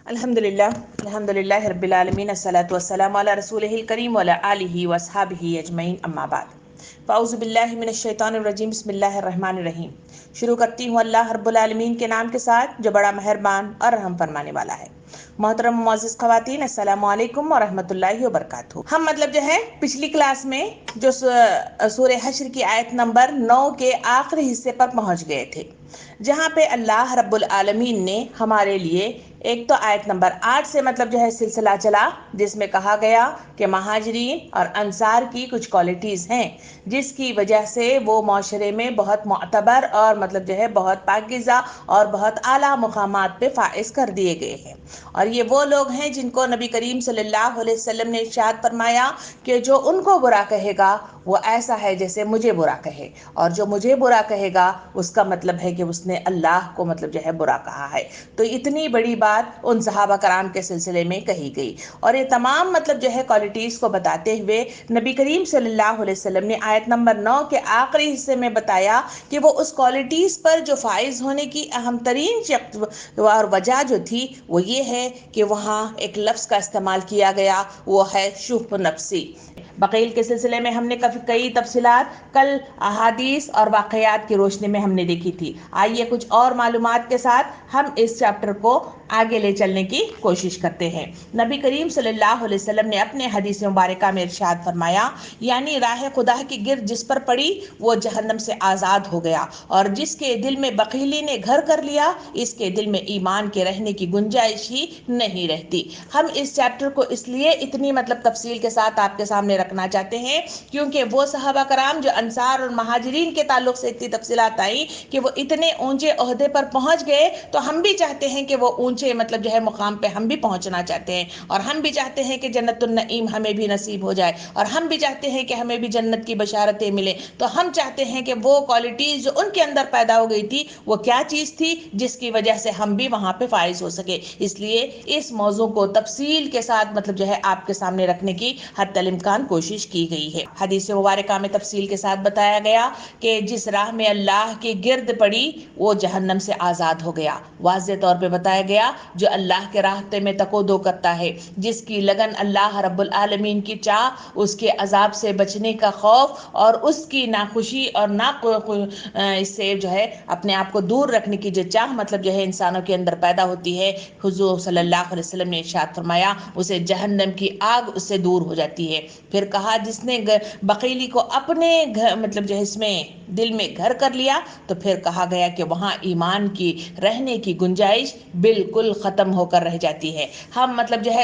الحمدللہ رب العالمین الصلاۃ والسلام علی رسولہ الکریم وعلی آلہ واصحابہ اجمعین اما بعد فاعوذ باللہ من الشیطان الرجیم بسم اللہ الرحمن الرحیم۔ شروع کرتی ہوں اللہ رب العالمین کے نام کے ساتھ جو بڑا مہربان اور رحم فرمانے والا ہے۔ محترم معزز خواتین، السلام علیکم ورحمۃ اللہ وبرکاتہ۔ ہم پچھلی کلاس میں جو سورہ حشر کی آیت نمبر 9 کے آخری حصے پر پہنچ گئے تھے، جہاں پہ اللہ رب العالمین نے ہمارے لیے ایک تو آیت نمبر 8 سے سلسلہ چلا، جس میں کہا گیا کہ مہاجرین اور انصار کی کچھ کوالٹیز ہیں جس کی وجہ سے وہ معاشرے میں بہت معتبر اور بہت پاکیزہ اور بہت اعلیٰ مقامات پہ فائز کر دیے گئے ہیں، اور یہ وہ لوگ ہیں جن کو نبی کریم صلی اللہ علیہ وسلم نے ارشاد فرمایا کہ جو ان کو برا کہے گا وہ ایسا ہے جیسے مجھے برا کہے، اور جو مجھے برا کہے گا اس کا مطلب ہے کہ اس نے اللہ کو برا کہا ہے۔ تو اتنی بڑی بات ان صحابہ کرام کے سلسلے میں کہی گئی، اور یہ تمام کوالٹیز کو بتاتے ہوئے نبی کریم صلی اللہ علیہ وسلم نے آیت نمبر 9 کے آخری حصے میں بتایا کہ وہ اس کوالٹیز پر جو فائز ہونے کی اہم ترین اور وجہ جو تھی وہ یہ ہے کہ وہاں ایک لفظ کا استعمال کیا گیا، وہ ہے شح نفسی۔ بقیل کے سلسلے میں ہم نے کئی تفصیلات کل احادیث اور واقعات کی روشنی میں ہم نے دیکھی تھی۔ آئیے کچھ اور معلومات کے ساتھ ہم اس چیپٹر کو آگے لے چلنے کی کوشش کرتے ہیں۔ نبی کریم صلی اللہ علیہ وسلم نے اپنے حدیث مبارکہ میں ارشاد فرمایا، یعنی راہ خدا کی گرد جس پر پڑی وہ جہنم سے آزاد ہو گیا، اور جس کے دل میں بخیلی نے گھر کر لیا اس کے دل میں ایمان کے رہنے کی گنجائش ہی نہیں رہتی۔ ہم اس چیپٹر کو اس لیے اتنی تفصیل کے ساتھ آپ کے سامنے رکھنا چاہتے ہیں کیونکہ وہ صحابہ کرام جو انصار اور مہاجرین کے تعلق سے اتنی تفصیلات آئیں کہ وہ اتنے اونچے عہدے پر پہنچ گئے، تو ہم بھی چاہتے ہیں کہ وہ اونچے مقام پہ ہم بھی پہنچنا چاہتے ہیں، اور ہم بھی چاہتے ہیں کہ جنت النعیم ہمیں بھی نصیب ہو جائے، اور ہم بھی چاہتے ہیں کہ ہمیں بھی جنت کی بشارتیں ملیں۔ تو ہم چاہتے ہیں کہ وہ کوالٹیز جو ان کے اندر پیدا ہو گئی تھی وہ کیا چیز تھی جس کی وجہ سے ہم بھی وہاں پہ فائز ہو سکے۔ اس لیے اس موضوع کو تفصیل کے ساتھ آپ کے سامنے رکھنے کی حتی الامکان کوشش کی گئی ہے۔ حدیث مبارکہ میں تفصیل کے ساتھ بتایا گیا کہ جس راہ میں اللہ کے گرد پڑی وہ جہنم سے آزاد ہو گیا۔ واضح طور پہ بتایا گیا جو اللہ کے راستے میں تک و دو کرتا ہے، جس کی لگن اللہ رب العالمین کی چاہ، اس کے عذاب سے بچنے کا خوف اور اس کی ناخوشی اور اس سے اپنے آپ کو دور رکھنے کی جو چاہ انسانوں کے اندر پیدا ہوتی ہے، حضور صلی اللہ علیہ وسلم نے ارشاد فرمایا اسے جہنم کی آگ اس سے دور ہو جاتی ہے۔ پھر کہا جس نے بخیلی کو اپنے اس میں دل میں گھر کر لیا، تو پھر کہا گیا کہ وہاں ایمان کی رہنے کی گنجائش بالکل ختم ہو کر رہ جاتی ہے۔ ہم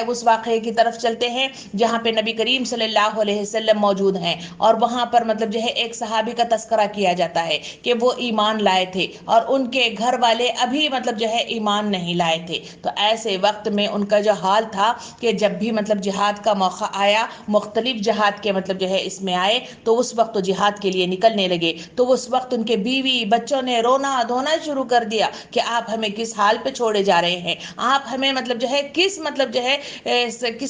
اس واقعے کی طرف چلتے ہیں جہاں پہ نبی کریم صلی اللہ علیہ وسلم موجود ہیں، اور وہاں پر ایک صحابی کا تذکرہ کیا جاتا ہے کہ وہ ایمان لائے تھے اور ان کے گھر والے ابھی ایمان نہیں لائے تھے۔ تو ایسے وقت میں ان کا جو حال تھا کہ جب بھی جہاد کا موقع آیا، مختلف جہاد کے اس میں آئے، تو اس وقت جہاد کے لیے نکلنے لگے، تو اس وقت ان کے بیوی بچوں نے رونا دھونا شروع کر دیا کہ آپ ہمیں کس حال پہ چھوڑے جا رہے ہیں، آپ ہمیں کس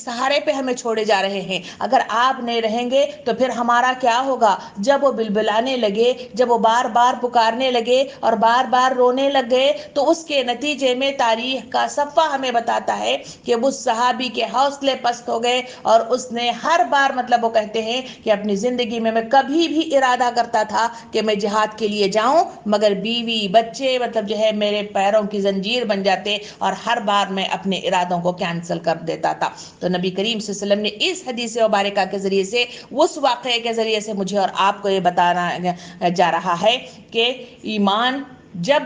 سہارے پہ ہمیں چھوڑے جا رہے ہیں، اگر آپ نہیں رہیں گے تو پھر ہمارا کیا ہوگا۔ جب وہ بلبلانے لگے، جب وہ بار بار پکارنے لگے اور بار بار رونے لگ گئے، تو اس کے نتیجے میں تاریخ کا صفحہ ہمیں بتاتا ہے کہ اس صحابی کے حوصلے پست ہو گئے، اور اس نے ہر بار وہ کہتے ہیں کہ اپنی زندگی میں کبھی بھی ارادہ کرتا تھا کہ میں جہاد کے لیے جاؤں، مگر بیوی بچے میرے پیروں کی زنجیر بن جاتے، اور ہر بار میں اپنے ارادوں کو کینسل کر دیتا تھا۔ تو نبی کریم صلی اللہ علیہ وسلم نے اس حدیث مبارکہ کے ذریعے سے، اس واقعے کے ذریعے سے مجھے اور آپ کو یہ بتانا جا رہا ہے کہ ایمان جب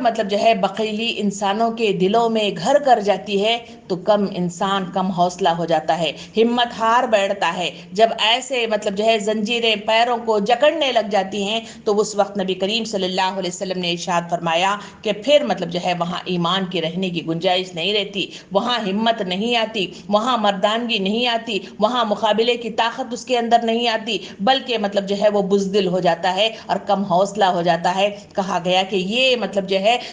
بخیلی انسانوں کے دلوں میں گھر کر جاتی ہے تو انسان کم حوصلہ ہو جاتا ہے، ہمت ہار بیٹھتا ہے۔ جب ایسے زنجیریں پیروں کو جکڑنے لگ جاتی ہیں تو اس وقت نبی کریم صلی اللہ علیہ وسلم نے ارشاد فرمایا کہ پھر وہاں ایمان کی رہنے کی گنجائش نہیں رہتی، وہاں ہمت نہیں آتی، وہاں مردانگی نہیں آتی، وہاں مقابلے کی طاقت اس کے اندر نہیں آتی، بلکہ وہ بزدل ہو جاتا ہے اور کم حوصلہ ہو جاتا ہے۔ کہا گیا کہ یہ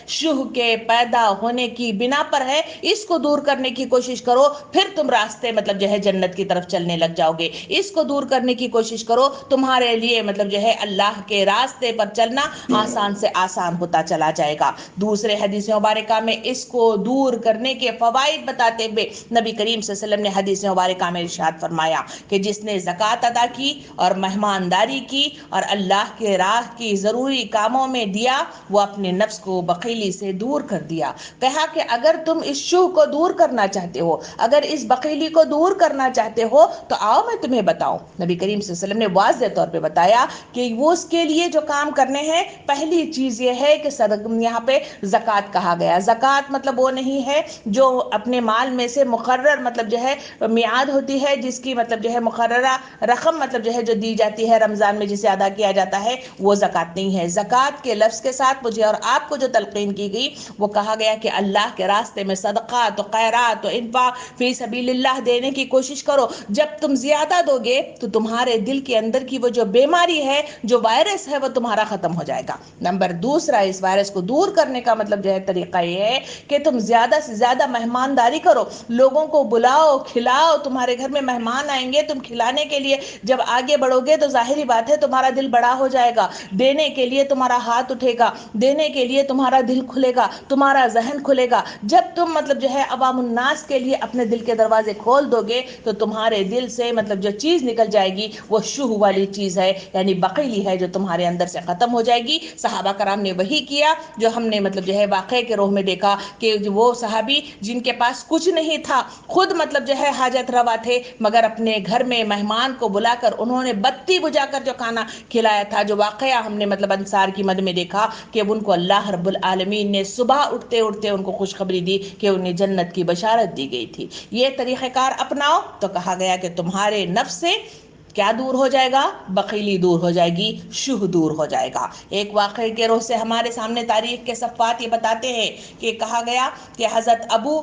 شح کے پیدا ہونے کی بنا پر ہے، اس کو دور کرنے کرنے کی کوشش کرو، پھر تم راستے مطلب جو ہے جنت کی طرف چلنے لگ جاؤ گے. اس کو دور کرنے کی کوشش کرو، تمہارے لیے مطلب جو ہے اللہ کے راستے پر چلنا آسان سے آسان ہوتا چلا جائے گا. دوسرے حدیث مبارکہ میں اس کو دور کرنے کے فوائد بتاتے ہوئے نبی کریم صلی اللہ علیہ وسلم نے حدیث مبارکہ میں ارشاد فرمایا کہ جس نے زکوٰۃ ادا کی اور مہمانداری کی اور اللہ کے راہ کی ضروری کاموں میں دیا، وہ اپنے نفس کو بخیلی سے دور کر دیا. کہا کہ اگر تم اس شوہ کو دور کرنا چاہتے ہو، اگر اس بخیلی کو دور کرنا چاہتے ہو تو آؤ میں تمہیں بتاؤں. نبی کریم صلی اللہ علیہ وسلم نے واضح طور پہ بتایا کہ وہ اس کے لیے جو کام کرنے ہیں، پہلی چیز یہ ہے کہ یہاں پہ زکوٰۃ کہا گیا. زکوٰۃ مطلب وہ نہیں ہے جو اپنے مال میں سے مقرر مطلب جو ہے میعاد ہوتی ہے، جس کی مطلب جو ہے مقررہ رقم مطلب جو ہے جو دی جاتی ہے رمضان میں جسے ادا کیا جاتا ہے، وہ زکوٰۃ نہیں ہے. زکوٰۃ کے لفظ کے ساتھ مجھے اور آپ کو جو تلقین کی گئی وہ کہا گیا کہ اللہ کے راستے میں صدقات و خیرات و انفاق فی سبیل اللہ دینے کی کوشش کرو. جب تم زیادہ دو گے تو تمہارے دل کے اندر کی وہ جو بیماری ہے، جو وائرس ہے، وہ تمہارا ختم ہو جائے گا. نمبر دوسرا، اس وائرس کو دور کرنے کا مطلب جو ہے طریقہ یہ ہے کہ تم زیادہ سے زیادہ مہمانداری کرو، لوگوں کو بلاؤ، کھلاؤ. تمہارے گھر میں مہمان آئیں گے، تم کھلانے کے لیے جب آگے بڑھو گے تو ظاہری بات ہے تمہارا دل بڑا ہو جائے گا، دینے کے لیے تمہارا ہاتھ اٹھے گا، دینے کے لیے تمہارا دل کھلے گا، تمہارا ذہن کھلے گا. جب تم مطلب جو ہے عوام الناس کے لیے اپنے دل کے دروازے کھول دو گے تو تمہارے دل سے مطلب جو چیز نکل جائے گی وہ شوہ والی چیز ہے، یعنی بخیلی ہے، جو تمہارے اندر سے ختم ہو جائے گی. صحابہ کرام نے وہی کیا جو ہم نے مطلب جو ہے واقعے کے روح میں دیکھا کہ وہ صحابی جن کے پاس کچھ نہیں تھا، خود مطلب جو ہے حاجت روا تھے، مگر اپنے گھر میں مہمان کو بلا کر انہوں نے بتی بجھا کر جو کھانا کھلایا تھا، جو واقعہ ہم نے مطلب انصار کی مد میں دیکھا کہ ان کو اللہ رب العالمین نے صبح اٹھتے اٹھتے ان کو خوشخبری دی کہ انہیں جنت کی بشارت دی گئی تھی. یہ طریقہ کار اپناؤ تو کہا گیا کہ تمہارے نفس سے کیا دور ہو جائے گا؟ بخیلی دور ہو جائے گی، شوہ دور ہو جائے گا. ایک واقعے کے روح سے ہمارے سامنے تاریخ کے صفحات یہ بتاتے ہیں کہ کہا گیا کہ حضرت ابو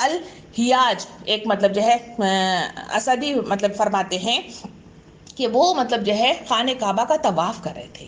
الحیاج ایک مطلب جو ہے اسدی مطلب فرماتے ہیں کہ وہ مطلب جو ہے خانہ کعبہ کا طواف کر رہے تھے.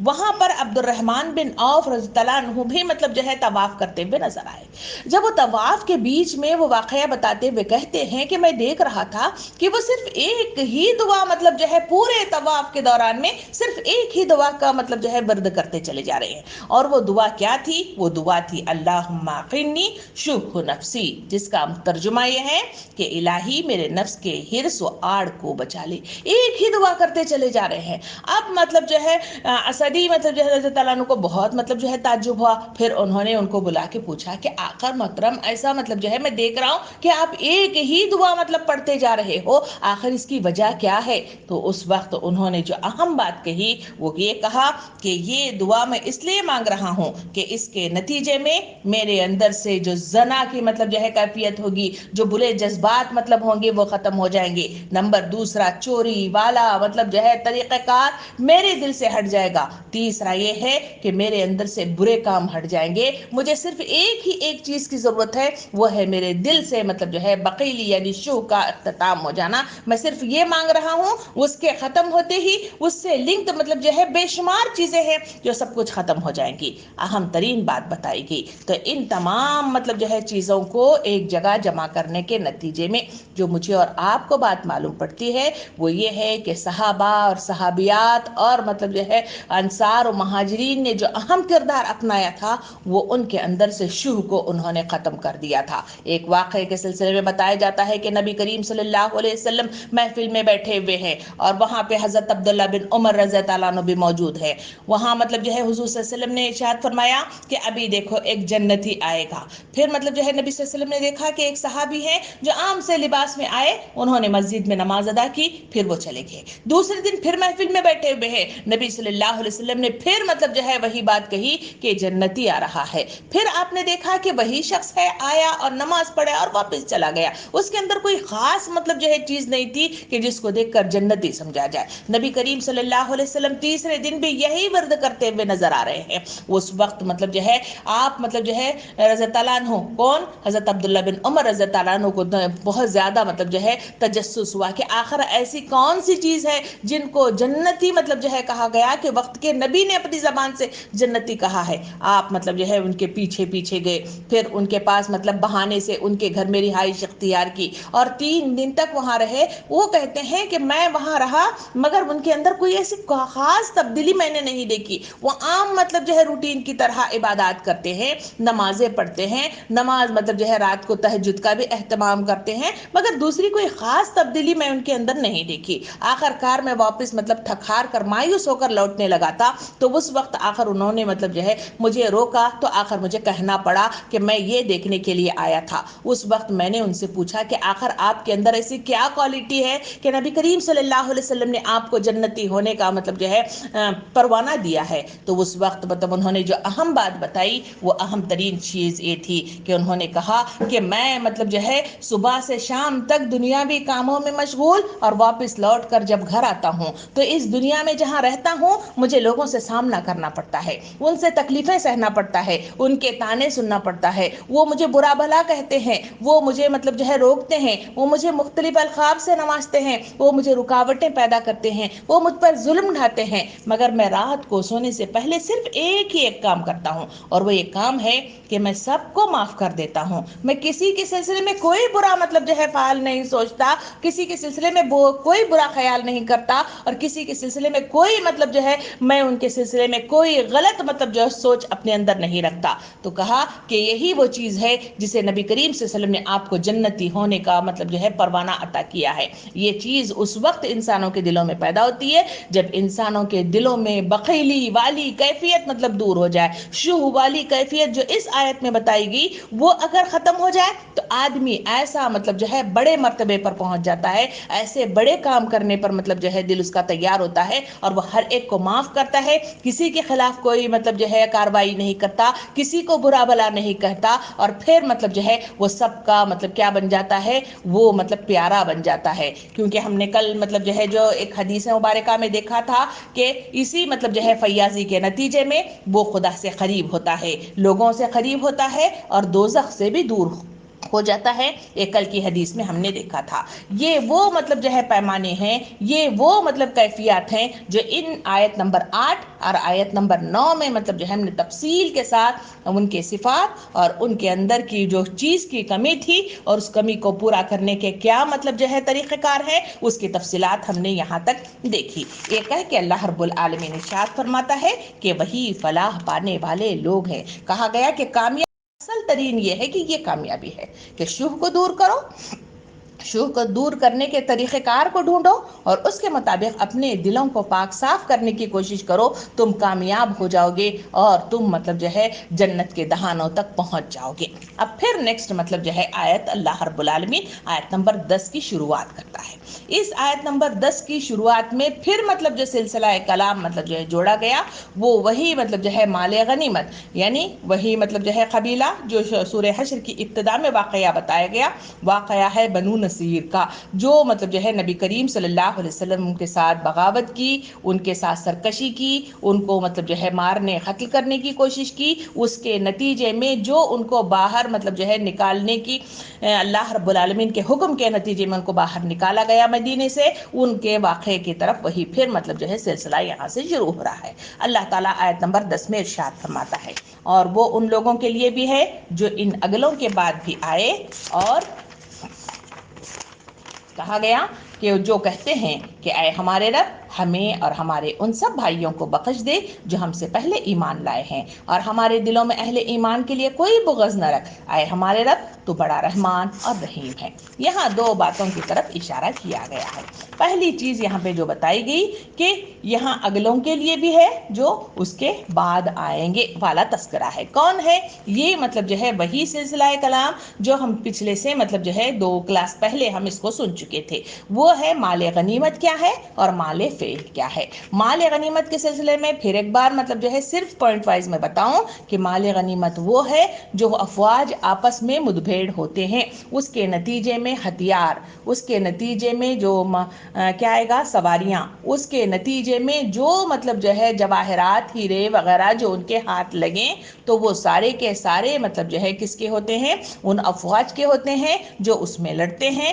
وہاں پر عبد الرحمن بن عوف رضی اللہ عنہ بھی مطلب جو ہے طواف کرتے ہوئے نظر آئے. جب وہ طواف کے بیچ میں وہ واقعہ بتاتے ہوئے کہتے ہیں کہ میں دیکھ رہا تھا کہ وہ صرف ایک ہی دعا مطلب جو ہے پورے طواف کے دوران میں صرف ایک ہی دعا کا مطلب جو ہے ورد کرتے چلے جا رہے ہیں. اور وہ دعا کیا تھی؟ وہ دعا تھی اللہم اقنی شح نفسی، جس کا ترجمہ یہ ہے کہ الہی میرے نفس کے ہرس و آڑ کو بچا لے. ایک ہی دعا کرتے چلے جا رہے ہیں. اب مطلب جو ہے اسدی مطلب جو ہے رضی اللہ عنہ کو بہت مطلب جو ہے تعجب ہوا. پھر انہوں نے ان کو بلا کے پوچھا کہ آقا محترم ایسا مطلب جو ہے میں دیکھ رہا ہوں کہ آپ ایک ہی دعا مطلب پڑھتے جا رہے ہو، آخر اس کی وجہ کیا ہے؟ تو اس وقت انہوں نے جو اہم بات کہی وہ یہ کہا کہ یہ دعا میں اس لیے مانگ رہا ہوں کہ اس کے نتیجے میں میرے اندر سے جو زنا کی مطلب جو ہے کیفیت ہوگی، جو برے جذبات مطلب ہوں گے وہ ختم ہو جائیں گے. نمبر دوسرا، چوری والا مطلب جو ہے طریقہ کار میرے دل سے ہٹ جائے گا. تیسرا یہ ہے کہ میرے اندر سے برے کام ہٹ جائیں گے. مجھے صرف ایک چیز کی ضرورت ہے، وہ ہے میرے دل سے مطلب جو ہے بخیلی یعنی شوہ کا اختتام ہو جانا. میں صرف یہ مانگ رہا ہوں، اس کے ختم ہوتے ہی اس سے لنکڈ مطلب جو ہے بے شمار چیزیں ہیں جو سب کچھ ختم ہو جائیں گی. اہم ترین بات بتائی گئی. تو ان تمام مطلب جو ہے چیزوں کو ایک جگہ جمع کرنے کے نتیجے میں جو مجھے اور آپ کو بات معلوم پڑتی ہے وہ یہ ہے کہ صحابہ اور صحابیات اور مطلب جو ہے انصار و مہاجرین نے جو اہم کردار اپنایا تھا وہ ان کے اندر سے شوہ کو انہوں نے ختم کر دیا تھا. ایک واقعے کے سلسلے میں بتایا جاتا ہے کہ نبی کریم صلی اللہ علیہ وسلم محفل میں بیٹھے ہوئے ہیں اور وہاں پہ حضرت عبداللہ بن عمر رضی اللہ عنہ بھی موجود ہے. وہاں مطلب جو ہے حضور صلی اللہ علیہ وسلم نے ارشاد فرمایا کہ ابھی دیکھو ایک جنتی آئے گا. پھر مطلب جو ہے نبی صلی اللہ علیہ وسلم نے دیکھا کہ ایک صحابی ہے جو عام سے لباس میں آئے، انہوں نے مسجد میں نماز ادا کی، پھر وہ چلے گئے. دوسرے دن پھر محفل میں بیٹھے ہوئے ہیں، نبی صلی اللہ علیہ وسلم نے پھر مطلب جو ہے وہی بات کہی کہ جنتی آ رہا ہے. پھر آپ نے دیکھا کہ وہی شخص ہے آیا اور نماز پڑھا اور واپس چلا گیا. اس کے اندر کوئی خاص مطلب جو ہے چیز نہیں تھی کہ جس کو دیکھ کر جنتی سمجھا جائے. نبی کریم صلی اللہ علیہ وسلم تیسرے دن بھی یہی ورد کرتے ہوئے نظر آ رہے ہیں. اس وقت مطلب جو ہے آپ مطلب جو ہے رضی اللہ عنہ کون حضرت عبداللہ بن عمر رضی اللہ عنہ کو بہت زیادہ مطلب جو ہے تجسس ہوا کہ آخر ایسی کون سی چیز ہے جن کو جنتی مطلب جو ہے کہا گیا کہ وقت کے نبی نے اپنی زبان سے جنتی کہا ہے، آپ مطلب جو ہے ان کے پیچھے پیچھے گئے، پھر ان کے پاس مطلب بہانے سے ان کے گھر میں رہائش اختیار کی اور 3 دن تک وہاں رہے۔ وہ کہتے ہیں کہ میں وہاں رہا مگر ان کے اندر کوئی ایسی خاص تبدیلی میں نے نہیں دیکھی، وہ عام مطلب جو ہے روٹین کی طرح عبادات کرتے ہیں، نمازیں پڑھتے ہیں، نماز مطلب جو ہے رات کو تہجد کا بھی اہتمام کرتے ہیں، مگر دوسری کوئی خاص تبدیلی میں ان کے اندر نہیں دیکھی۔ آخر کار میں واپس مطلب تھک ہار کر مایوس ہو کر لوٹنے لگا تھا، تو اس وقت آخر انہوں نے مطلب جو ہے مجھے روکا، تو آخر مجھے کہنا پڑا کہ میں یہ دیکھنے کے لیے آیا تھا۔ اس وقت میں نے ان سے پوچھا کہ آخر آپ کے اندر ایسی کیا کوالٹی ہے کہ نبی کریم صلی اللہ علیہ وسلم نے آپ کو جنتی ہونے کا مطلب جو ہے پروانہ دیا ہے؟ تو اس وقت مطلب انہوں نے جو اہم بات بتائی وہ اہم ترین چیز یہ تھی کہ انہوں نے کہا کہ میں مطلب جو ہے صبح سے شام تک دنیاوی کاموں میں مشغول اور واپس لوٹ کر جب گھر آتا ہوں تو اس دنیا میں جہاں رہتا ہوں مجھے لوگوں سے سامنا کرنا پڑتا ہے، ان سے تکلیفیں سہنا پڑتا ہے، ان کے تانے سننا پڑتا ہے، وہ مجھے برا بھلا کہتے ہیں، وہ مجھے مطلب جو ہے روکتے ہیں، وہ مجھے مختلف القاب سے نوازتے ہیں، وہ مجھے رکاوٹیں پیدا کرتے ہیں، وہ مجھ پر ظلم ڈھاتے ہیں، مگر میں رات کو سونے سے پہلے صرف ایک ہی کام کرتا ہوں اور وہ یہ کام ہے کہ میں سب کو معاف کر دیتا ہوں۔ میں کسی کے سلسلے میں کوئی برا مطلب جو ہے فعال نہیں سوچتا، کسی کے سلسلے میں کوئی برا خیال نہیں کرتا، اور کسی کے سلسلے میں کوئی مطلب جو ہے میں ان کے سلسلے میں کوئی غلط مطلب جو ہے سوچ اپنے اندر نہیں رکھتا۔ تو کہا کہ یہی وہ چیز ہے جسے نبی کریم صلی اللہ علیہ وسلم نے آپ کو جنتی ہونے کا مطلب جو ہے پروانہ عطا کیا ہے۔ یہ چیز اس وقت انسانوں کے دلوں میں پیدا ہوتی ہے جب انسانوں کے دلوں میں بخیلی والی کیفیت مطلب دور ہو جائے، شوہ والی کیفیت جو اس آیت میں بتائی گئی وہ اگر ختم ہو جائے تو آدمی ایسا مطلب جو ہے بڑے مرتبے پر پہنچ جاتا ہے، ایسے بڑے کام کرنے پر مطلب جو ہے دل اس کا تیار ہوتا ہے اور وہ ہر ایک کو معاف کرتا ہے، کسی کے خلاف کوئی مطلب جو ہے کاروائی نہیں کرتا، کسی کو برا بھلا نہیں کہتا، اور پھر مطلب جو ہے وہ سب کا مطلب کیا بن جاتا ہے، وہ مطلب پیارا بن جاتا ہے۔ کیونکہ ہم نے کل مطلب جو ہے جو ایک حدیث مبارکہ میں دیکھا تھا کہ اسی مطلب جو ہے فیاضی کے نتیجے میں وہ خدا سے قریب ہوتا ہے، لوگوں سے قریب ہوتا ہے اور دوزخ سے بھی دور ہو جاتا ہے۔ ایک کل کی حدیث میں ہم نے دیکھا تھا۔ یہ وہ مطلب جو ہے پیمانے ہیں، یہ وہ مطلب کیفیات ہیں جو ان آیت نمبر 8 اور آیت نمبر 9 میں مطلب جو ہم نے تفصیل کے ساتھ ان کے صفات اور ان کے اندر کی جو چیز کی کمی تھی اور اس کمی کو پورا کرنے کے کیا مطلب جو ہے طریقہ کار ہے اس کی تفصیلات ہم نے یہاں تک دیکھی۔ یہ کہہ کہ اللہ رب العالمین ارشاد فرماتا ہے کہ وہی فلاح پانے والے لوگ ہیں۔ کہا گیا کہ کامیاب اصل ترین یہ ہے کہ یہ کامیابی ہے کہ شوہ کو دور کرو، شوہ کو دور کرنے کے طریقہ کار کو ڈھونڈو اور اس کے مطابق اپنے دلوں کو پاک صاف کرنے کی کوشش کرو، تم کامیاب ہو جاؤ گے اور تم مطلب جو ہے جنت کے دہانوں تک پہنچ جاؤ گے۔ اب پھر نیکسٹ مطلب جو ہے آیت اللہ رب العالمین آیت نمبر 10 کی شروعات کرتا ہے۔ اس آیت نمبر 10 کی شروعات میں پھر مطلب جو سلسلہ کلام مطلب جو ہے جوڑا گیا وہ وہی مطلب جو ہے مال غنیمت، یعنی وہی مطلب جو ہے قبیلہ جو سورہ حشر کی ابتدا میں واقعہ بتایا گیا، واقعہ ہے بنو نصیر کا، جو مطلب جو ہے نبی کریم صلی اللہ علیہ وسلم کے ساتھ بغاوت کی، ان کے ساتھ سرکشی کی، ان کو مطلب جو ہے مارنے قتل کرنے کی کوشش کی، اس کے نتیجے میں جو ان کو باہر مطلب جو ہے نکالنے کی اللہ رب العالمین کے حکم کے نتیجے میں ان کو باہر نکالا گیا مدینے سے، ان کے واقعے کی طرف وہی پھر مطلب جو ہے سلسلہ یہاں سے شروع ہو رہا ہے۔ اللہ تعالیٰ آیت نمبر 10 میں ارشاد فرماتا ہے، اور وہ ان لوگوں کے لیے بھی ہے جو ان اگلوں کے بعد بھی آئے، اور کہا گیا کہ جو کہتے ہیں کہ اے ہمارے رب ہمیں اور ہمارے ان سب بھائیوں کو بخش دے جو ہم سے پہلے ایمان لائے ہیں، اور ہمارے دلوں میں اہل ایمان کے لیے کوئی بغض نہ رکھ، اے ہمارے رب تو بڑا رحمان اور رحیم ہے۔ یہاں 2 باتوں کی طرف اشارہ کیا گیا ہے۔ پہلی چیز یہاں پہ جو بتائی گئی کہ یہاں اگلوں کے لیے بھی ہے جو اس کے بعد آئیں گے والا تذکرہ ہے۔ کون ہے یہ؟ مطلب جو ہے وہی سلسلہ کلام جو ہم پچھلے سے مطلب جو ہے 2 کلاس پہلے ہم اس کو سن چکے تھے، وہ ہے مال غنیمت کیا ہے اور مال فیل کیا ہے۔ مال غنیمت کے سلسلے میں پھر ایک بار مطلب جو ہے صرف پوائنٹ وائز میں بتاؤں کہ مال غنیمت وہ ہے جو افواج آپس میں مدبھیڑ ہوتے ہیں، اس کے نتیجے میں ہتھیار، اس کے نتیجے میں جو کیا آئے گا سواریاں، اس کے نتیجے میں جو مطلب جو ہے جواہرات ہیرے وغیرہ جو ان کے ہاتھ لگیں تو وہ سارے کے سارے مطلب جو ہے کس کے ہوتے ہیں؟ ان افواج کے ہوتے ہیں جو اس میں لڑتے ہیں،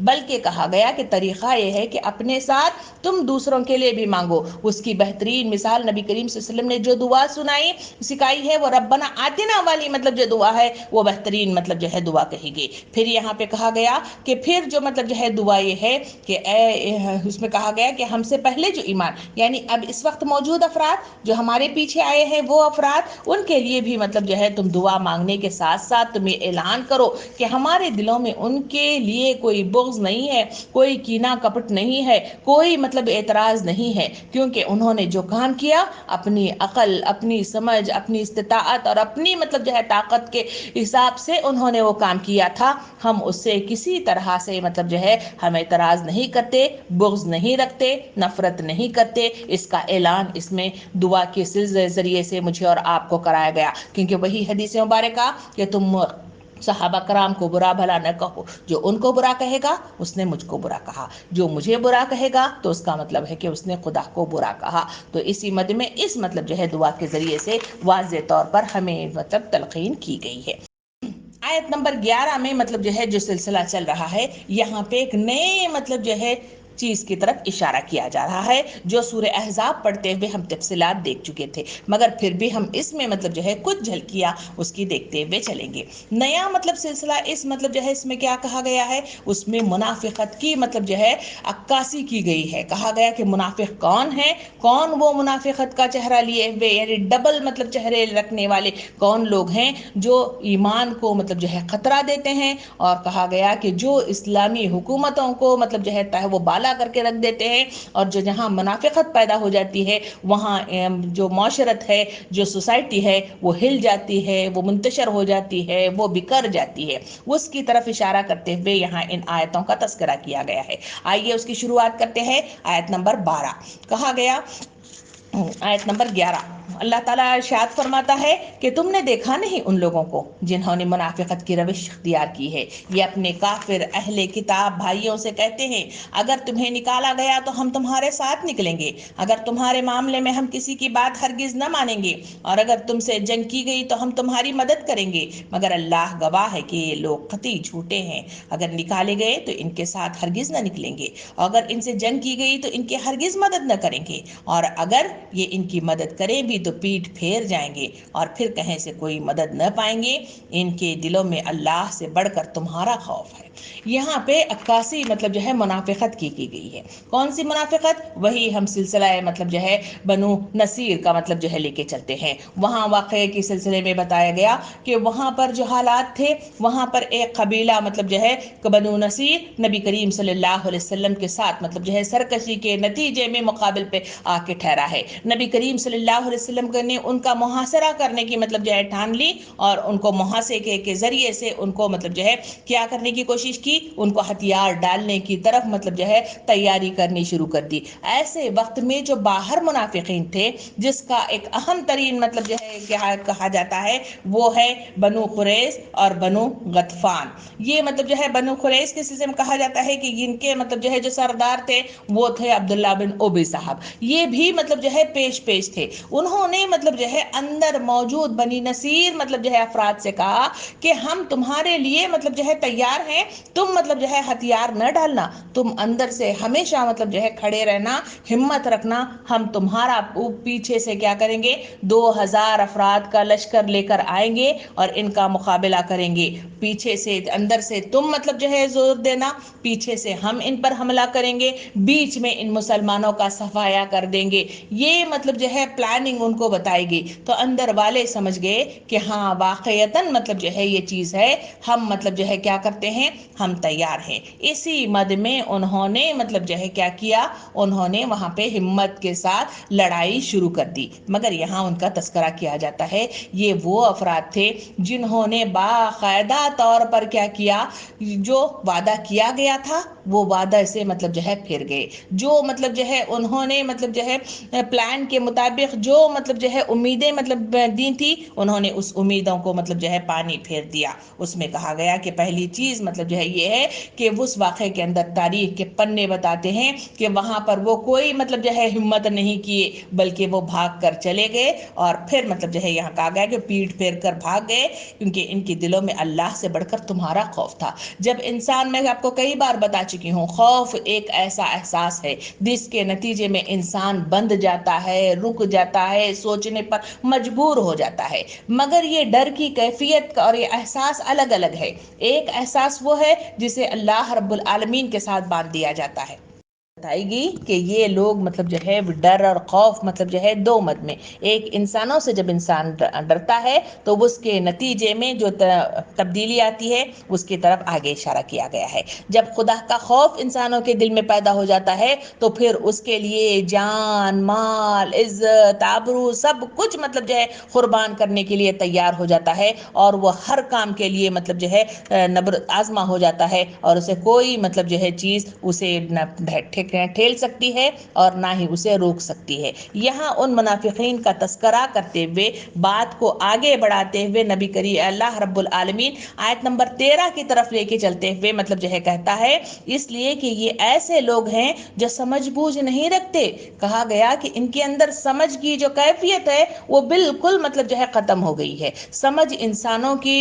بلکہ کہا گیا کہ طریقہ یہ ہے کہ اپنے ساتھ تم دوسروں کے لیے بھی مانگو۔ اس کی بہترین مثال نبی کریم صلی اللہ علیہ وسلم نے جو دعا سکھائی ہے وہ ربنا آتنا والی مطلب جو دعا ہے وہ بہترین مطلب جو ہے دعا کہی گئی۔ پھر یہاں پہ کہا گیا کہ پھر جو مطلب جو ہے دعا یہ ہے کہ اس میں کہا گیا کہ ہم سے پہلے جو ایمان، یعنی اب اس وقت موجود افراد جو ہمارے پیچھے آئے ہیں وہ افراد، ان کے لیے بھی مطلب جو ہے تم دعا مانگنے کے ساتھ ساتھ تم یہ اعلان کرو کہ ہمارے دلوں میں ان کے لیے کوئی بغض نہیں ہے، کوئی کینہ کپٹ نہیں ہے، کوئی مطلب اعتراض نہیں ہے، کیونکہ انہوں نے جو کام کیا اپنی عقل، اپنی سمجھ، اپنی استطاعت اور اپنی مطلب جو ہے طاقت کے حساب سے انہوں نے وہ کام کیا تھا۔ ہم اس سے کسی طرح سے مطلب جو ہے ہم اعتراض نہیں کرتے، بغض نہیں رکھتے، نفرت نہیں کرتے۔ اس کا اعلان اس میں دعا کے ذریعے سے مجھے اور آپ کو کرایا گیا، کیونکہ وہی حدیث مبارکہ کہ تم صحابہ کرام کو برا بھلا نہ کہو، جو ان کو برا کہے گا اس نے مجھ کو برا کہا، جو مجھے برا کہے گا تو اس کا مطلب ہے کہ اس نے خدا کو برا کہا۔ تو اسی مد میں اس مطلب جو ہے دعا کے ذریعے سے واضح طور پر ہمیں مطلب تلقین کی گئی ہے۔ آیت نمبر 11 میں مطلب جو ہے جو سلسلہ چل رہا ہے، یہاں پہ ایک نئے مطلب جو ہے چیز کی طرف اشارہ کیا جا رہا ہے جو سورہ احزاب پڑھتے ہوئے ہم تفصیلات دیکھ چکے تھے، مگر پھر بھی ہم اس میں مطلب جو ہے کچھ جھلکیاں اس کی دیکھتے ہوئے چلیں گے۔ نیا مطلب سلسلہ اس مطلب جو ہے اس میں کیا کہا گیا ہے، اس میں منافقت کی مطلب جو ہے عکاسی کی گئی ہے۔ کہا گیا کہ منافق کون ہے، کون وہ منافقت کا چہرہ لیے ہوئے یعنی ڈبل مطلب چہرے رکھنے والے کون لوگ ہیں جو ایمان کو مطلب جو ہے خطرہ دیتے ہیں، اور کہا گیا کہ جو اسلامی حکومتوں کو مطلب جو ہے وہ بالا کر کے رکھ دیتے ہیں، اور جو جہاں منافقت پیدا ہو جاتی ہے وہاں جو معاشرت ہے، جو سوسائٹی ہے وہ ہل جاتی ہے، وہ منتشر ہو جاتی ہے، وہ بکھر جاتی ہے۔ اس کی طرف اشارہ کرتے ہوئے یہاں ان آیتوں کا تذکرہ کیا گیا ہے۔ آئیے اس کی شروعات کرتے ہیں۔ آیت نمبر 12 کہا گیا، آیت نمبر 11 اللہ تعالیٰ ارشاد فرماتا ہے کہ تم نے دیکھا نہیں ان لوگوں کو جنہوں نے منافقت کی روش اختیار کی ہے، یہ اپنے کافر اہل کتاب بھائیوں سے کہتے ہیں اگر تمہیں نکالا گیا تو ہم تمہارے ساتھ نکلیں گے، اگر تمہارے معاملے میں ہم کسی کی بات ہرگز نہ مانیں گے، اور اگر تم سے جنگ کی گئی تو ہم تمہاری مدد کریں گے، مگر اللہ گواہ ہے کہ یہ لوگ قطعی جھوٹے ہیں۔ اگر نکالے گئے تو ان کے ساتھ ہرگز نہ نکلیں گے، اگر ان سے جنگ کی گئی تو ان کی ہرگز مدد نہ کریں گے، اور اگر یہ ان کی مدد کریں بھی تو پیٹھ پھیر جائیں گے اور پھر کہیں سے کوئی مدد نہ پائیں گے۔ ان کے دلوں میں اللہ سے بڑھ کر تمہارا خوف ہے۔ یہاں پہ عکاسی مطلب جو ہے منافقت کی گئی ہے۔ کون سی منافقت؟ وہی ہم سلسلہ مطلب جو ہے بنو نصیر کا مطلب جو ہے لے کے چلتے ہیں۔ وہاں واقعے کے سلسلے میں بتایا گیا کہ وہاں پر جو حالات تھے، وہاں پر ایک قبیلہ مطلب جو ہے بنو نصیر نبی کریم صلی اللہ علیہ وسلم کے ساتھ مطلب جو ہے سرکشی کے نتیجے میں مقابل پہ آ کے ٹھہرا ہے۔ نبی کریم صلی اللہ علیہ وسلم نے ان کا محاصرہ کرنے کی مطلب جو ہے ٹھان لی، اور ان کو محاصرے کے ذریعے سے ان کو مطلب جو ہے کیا کرنے کی کوشش کی، ان کو ہتھیار ڈالنے کی طرف مطلب جو ہے تیاری کرنی شروع کر دی۔ ایسے وقت میں جو باہر منافقین تھے، جس کا ایک اہم ترین مطلب جو ہے کیا کہا جاتا ہے وہ ہے بنو قریظ اور بنو غطفان۔ یہ مطلب جو ہے بنو قریظ کے سلسلے میں کہا جاتا ہے کہ ان کے مطلب جو ہے جو سردار تھے وہ تھے عبداللہ بن ابی صاحب۔ یہ بھی مطلب جو ہے پیش تھے۔ انہوں نے مطلب جو ہے اندر موجود بنی نصیر مطلب جو ہے افراد سے کہا کہ ہم تمہارے لیے مطلب جو ہے تیار ہیں، تم مطلب جو ہے ہتھیار نہ ڈالنا، تم اندر سے ہمیشہ مطلب جو ہے کھڑے رہنا، ہمت رکھنا، ہم تمہارا پیچھے سے کیا کریں گے، 2000 افراد کا لشکر لے کر آئیں گے اور ان کا مقابلہ کریں گے۔ پیچھے سے اندر سے تم مطلب جو ہے زور دینا، پیچھے سے ہم ان پر حملہ کریں گے، بیچ میں ان مسلمانوں کا صفایا کر دیں گے۔ یہ مطلب جو ہے پلاننگ ان کو بتائی گئی، تو اندر والے سمجھ گئے کہ ہاں واقعتاً مطلب جو ہے یہ چیز ہے، ہم مطلب جو ہے کیا کرتے ہیں، ہم تیار ہیں۔ اسی مد میں انہوں نے مطلب جو ہے کیا کیا، انہوں نے وہاں پہ ہمت کے ساتھ لڑائی شروع کر دی۔ مگر یہاں ان کا تذکرہ کیا جاتا ہے، یہ وہ افراد تھے جنہوں نے باقاعدہ طور پر کیا کیا، جو وعدہ کیا گیا تھا وہ وعدہ سے مطلب جو ہے پھر گئے، جو مطلب جو ہے انہوں نے مطلب جو ہے پلان کے مطابق جو مطلب جو ہے امیدیں مطلب دی تھی، انہوں نے اس امیدوں کو مطلب جو ہے پانی پھیر دیا۔ اس میں کہا گیا کہ پہلی چیز مطلب جو ہے یہ ہے کہ اس واقعے کے اندر تاریخ کے پنے بتاتے ہیں کہ وہاں پر وہ کوئی مطلب جو ہے ہمت نہیں کیے، بلکہ وہ بھاگ کر چلے گئے، اور پھر مطلب جو ہے یہاں کہا گیا کہ پیٹ پھیر کر بھاگ گئے، کیونکہ ان کے دلوں میں اللہ سے بڑھ کر تمہارا خوف تھا۔ جب انسان، میں آپ کو کئی بار بتا چکی ہوں، خوف ایک ایسا احساس ہے جس کے نتیجے میں انسان بند جاتا ہے، رک جاتا ہے، سوچنے پر مجبور ہو جاتا ہے۔ مگر یہ ڈر کی کیفیت اور یہ احساس الگ الگ ہے۔ ایک احساس وہ ہے جسے اللہ رب العالمین کے ساتھ باندھ دیا جاتا ہے۔ بتائے گی کہ یہ لوگ مطلب جو ہے ڈر اور خوف مطلب جو ہے دو مد میں، ایک انسانوں سے جب انسان ڈرتا ہے تو اس کے نتیجے میں جو تبدیلی آتی ہے اس کی طرف آگے اشارہ کیا گیا ہے۔ جب خدا کا خوف انسانوں کے دل میں پیدا ہو جاتا ہے تو پھر اس کے لیے جان، مال، عزت، آبرو سب کچھ مطلب جو ہے قربان کرنے کے لیے تیار ہو جاتا ہے، اور وہ ہر کام کے لیے مطلب جو ہے آزما ہو جاتا ہے، اور اسے کوئی مطلب جو ہے چیز اسے نہ ٹھیل سکتی ہے اور نہ ہی اسے روک سکتی ہے۔ یہاں ان منافقین کا تذکرہ کرتے ہوئے بات کو آگے بڑھاتے ہوئے نبی کریم اللہ رب العالمین آیت نمبر 13 کی طرف لے کے چلتے ہوئے مطلب جو ہے کہتا ہے، اس لیے کہ یہ ایسے لوگ ہیں جو سمجھ بوجھ نہیں رکھتے۔ کہا گیا کہ ان کے اندر سمجھ کی جو کیفیت ہے وہ بالکل مطلب جو ہے ختم ہو گئی ہے۔ سمجھ انسانوں کی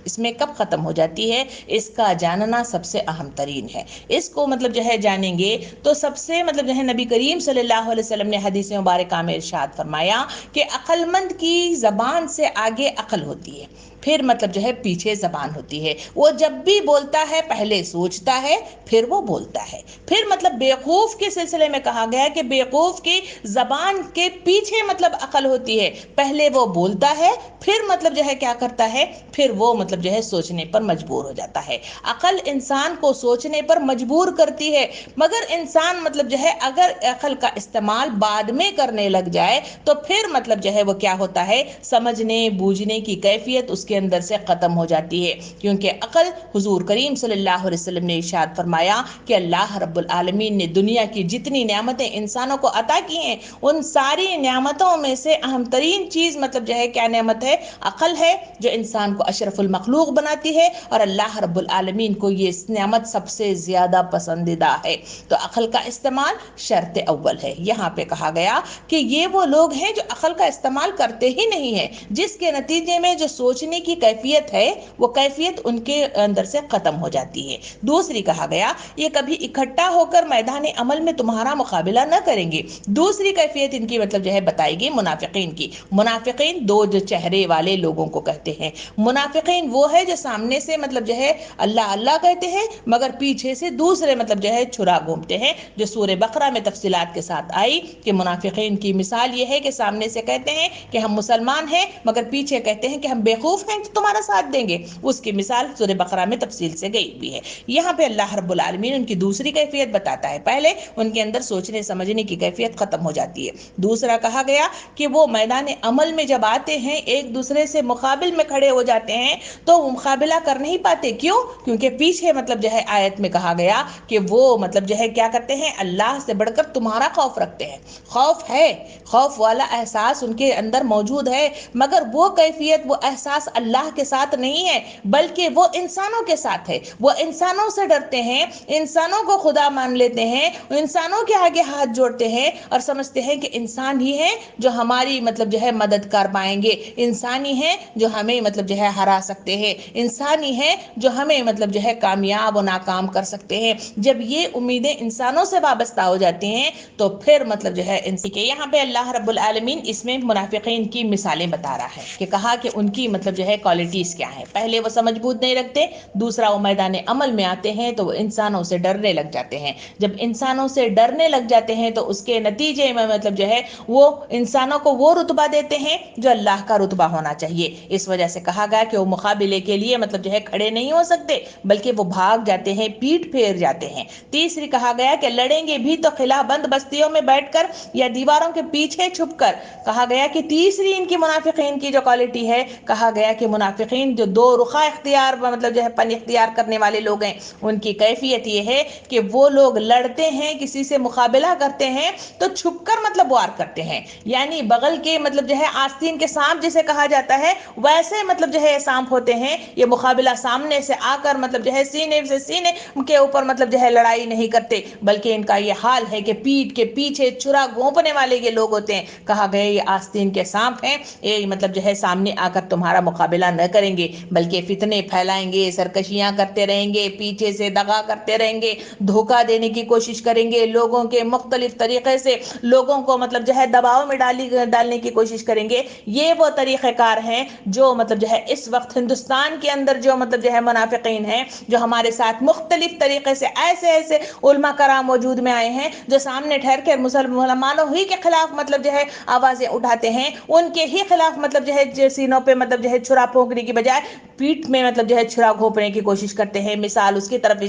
اس میں کب ختم ہو جاتی ہے؟ اس کا جاننا سب سے اہم ترین ہے۔ اس کو مطلب جو ہے جانیں گے تو سب سے مطلب جو ہے نبی کریم صلی اللہ علیہ وسلم نے حدیث مبارکہ میں ارشاد فرمایا کہ عقل مند کی زبان سے آگے عقل ہوتی ہے، پھر مطلب جو ہے پیچھے زبان ہوتی ہے۔ وہ جب بھی بولتا ہے پہلے سوچتا ہے پھر وہ بولتا ہے۔ پھر مطلب بیوقوف کے سلسلے میں کہا گیا کہ بیوقوف کی زبان کے پیچھے مطلب عقل ہوتی ہے، پہلے وہ بولتا ہے پھر مطلب جو ہے کیا کرتا ہے، پھر وہ مطلب جو ہے سوچنے پر مجبور ہو جاتا ہے۔ عقل انسان کو سوچنے پر مجبور کرتی ہے، مگر انسان مطلب جو ہے اگر عقل کا استعمال بعد میں کرنے لگ جائے تو پھر مطلب جو ہے وہ کیا ہوتا ہے، سمجھنے بوجھنے کی کیفیت اس کے اندر سے ختم ہو جاتی ہے۔ کیونکہ عقل، حضور کریم صلی اللہ علیہ وسلم نے ارشاد فرمایا کہ اللہ رب العالمین نے دنیا کی جتنی نعمتیں انسانوں کو عطا کی ہیں ان ساری نعمتوں میں سے اہم ترین چیز مطلب جو ہے کیا نعمت ہے؟ عقل ہے، جو انسان کو اشرف المخلوق بناتی ہے، اور اللہ رب العالمین کو یہ نعمت سب سے زیادہ پسندیدہ ہے۔ تو عقل کا استعمال شرط اول ہے۔ یہاں پہ کہا گیا کہ یہ وہ لوگ ہیں جو عقل کا استعمال کرتے ہی نہیں ہیں، جس کے نتیجے میں جو سوچنے کی کیفیت ہے وہ کیفیت ان کے اندر سے ختم ہو جاتی ہے۔ دوسری کہا گیا یہ کبھی اکٹھا ہو کر میدان عمل میں تمہارا مقابلہ نہ کریں گے۔ دوسری کیفیت ان کی مطلب جو ہے بتائی گئی منافقین کی۔ منافقین دو جو چہرے والے لوگوں کو کہتے ہیں۔ منافقین وہ ہے جو سامنے سے مطلب جو ہے اللہ اللہ کہتے ہیں مگر پیچھے سے دوسرے مطلب جو ہے چھرا گھومتے ہیں، جو سورہ بقرہ میں تفصیلات کے ساتھ آئی کہ منافقین کی مثال یہ ہے کہ سامنے سے کہتے ہیں کہ ہم مسلمان ہیں مگر پیچھے کہتے ہیں کہ ہم بیوقوف ہیں تو تمہارا ساتھ دیں گے۔ اس کی مثال سورہ بقرہ میں تفصیل سے گئی بھی ہے۔ یہاں پہ اللہ رب العالمین ان کی دوسری کیفیت بتاتا ہے۔ پہلے ان کے اندر سوچنے سمجھنے کی کیفیت ختم ہو جاتی ہے۔ دوسرا کہا گیا کہ وہ میدان عمل میں جب آتے ہیں ایک دوسرے سے مقابل میں کھڑے ہو جاتے ہیں تو وہ مقابلہ کر نہیں پاتے۔ کیوں؟ کیونکہ پیچھے مطلب جو ہے آیت میں کہا گیا کہ وہ مطلب جو ہے کیا کرتے ہیں، اللہ سے بڑھ کر تمہارا خوف رکھتے ہیں۔ خوف ہے، خوف والا احساس ان کے اندر موجود ہے، مگر وہ کیفیت، وہ احساس اللہ کے ساتھ نہیں ہے بلکہ وہ انسانوں کے ساتھ ہے۔ وہ انسانوں سے ڈرتے ہیں، انسانوں کو خدا مان لیتے ہیں، انسانوں کے آگے ہاتھ جوڑتے ہیں اور سمجھتے ہیں کہ انسان ہی ہے جو ہماری مطلب جو ہے مدد کر پائیں گے، انسان ہی ہے جو ہمیں مطلب جو ہے ہرا سکتے ہیں، انسان ہی ہے جو ہمیں مطلب جو ہے کامیاب و ناکام کر سکتے ہیں۔ جب یہ امیدیں انسانوں سے وابستہ ہو جاتی ہیں تو پھر مطلب جو ہے یہاں پہ اللہ رب العالمین اس میں منافقین کی مثالیں بتا رہا ہے کہ کہا کہ ان کی مطلب جو ہے کوالٹیز کیا ہیں۔ پہلے وہ سمجھ بوجھ نہیں رکھتے، دوسرا وہ میدان عمل میں آتے ہیں تو وہ انسانوں سے ڈرنے لگ جاتے ہیں۔ جب انسانوں سے ڈرنے لگ جاتے ہیں تو اس کے نتیجے میں مطلب جو ہے وہ انسانوں کو وہ رتبہ دیتے ہیں جو اللہ کا رتبہ ہونا چاہیے۔ اس وجہ سے کہا گیا کہ وہ مقابلے کے لیے مطلب جو ہے کھڑے نہیں ہو سکتے بلکہ وہ بھاگ جاتے ہیں، پیٹ پھیر جاتے ہیں۔ تیسری کہا گیا کہ لڑیں گے بھی تو خلا بند بستیوں میں بیٹھ کر یا دیواروں کے پیچھے چھپ کر۔ کہا گیا کہ تیسری ان کی منافقین کی جو کوالٹی ہے، کہا گیا کہ منافقین جو دو رخا اختیار مطلب جو ہے پن اختیار کرنے والے لوگ ہیں، ان کی کیفیت یہ ہے کہ وہ لوگ لڑتے ہیں، کسی سے مقابلہ کرتے ہیں تو چھپ کر مطلب وار کرتے ہیں، یعنی بغل کے مطلب جو ہے آستین کے سانپ جسے کہا جاتا ہے ویسے مطلب جو ہے سانپ ہوتے ہیں۔ یہ مقابلہ سامنے سے آ کر مطلب جو ہے سینے سے سینے کے اوپر مطلب جو ہے لڑائی نہیں کرتے، بلکہ ان کا یہ حال ہے کہ پیٹ کے پیچھے چھرا گھونپنے والے یہ لوگ ہوتے ہیں۔ کہا گیا یہ آستین کے سانپ ہیں، یہ مطلب جو ہے سامنے آ کر تمہارا مقابلہ نہ کریں گے، بلکہ فتنے پھیلائیں گے، سرکشیاں کرتے رہیں گے، پیچھے سے دغا کرتے رہیں گے، دھوکہ دینے کی کوشش کریں گے، لوگوں کے مختلف طریقے سے لوگوں کو مطلب جو ہے دباؤ میں ڈالنے کی کوشش کریں گے۔ یہ وہ طریقہ کار ہیں جو مطلب جو ہے اس وقت ہندوستان کے اندر جو مطلب جو ہے منافقین ہیں، جو ہمارے ساتھ مختلف طریقے سے ایسے علماء کرام موجود میں آئے ہیں جو سامنے ٹھہر کے مسلمانوں ہی کے خلاف مطلب جو ہے آوازیں اٹھاتے ہیں، ان کے ہی خلاف مطلب جو ہے سینوں پہ مطلب جو ہے چھرا پھونکنے کی بجائے پیٹ میں مطلب جو ہے چھرا گھونپنے کی کوشش کرتے ہیں۔ مثال اس کی طرف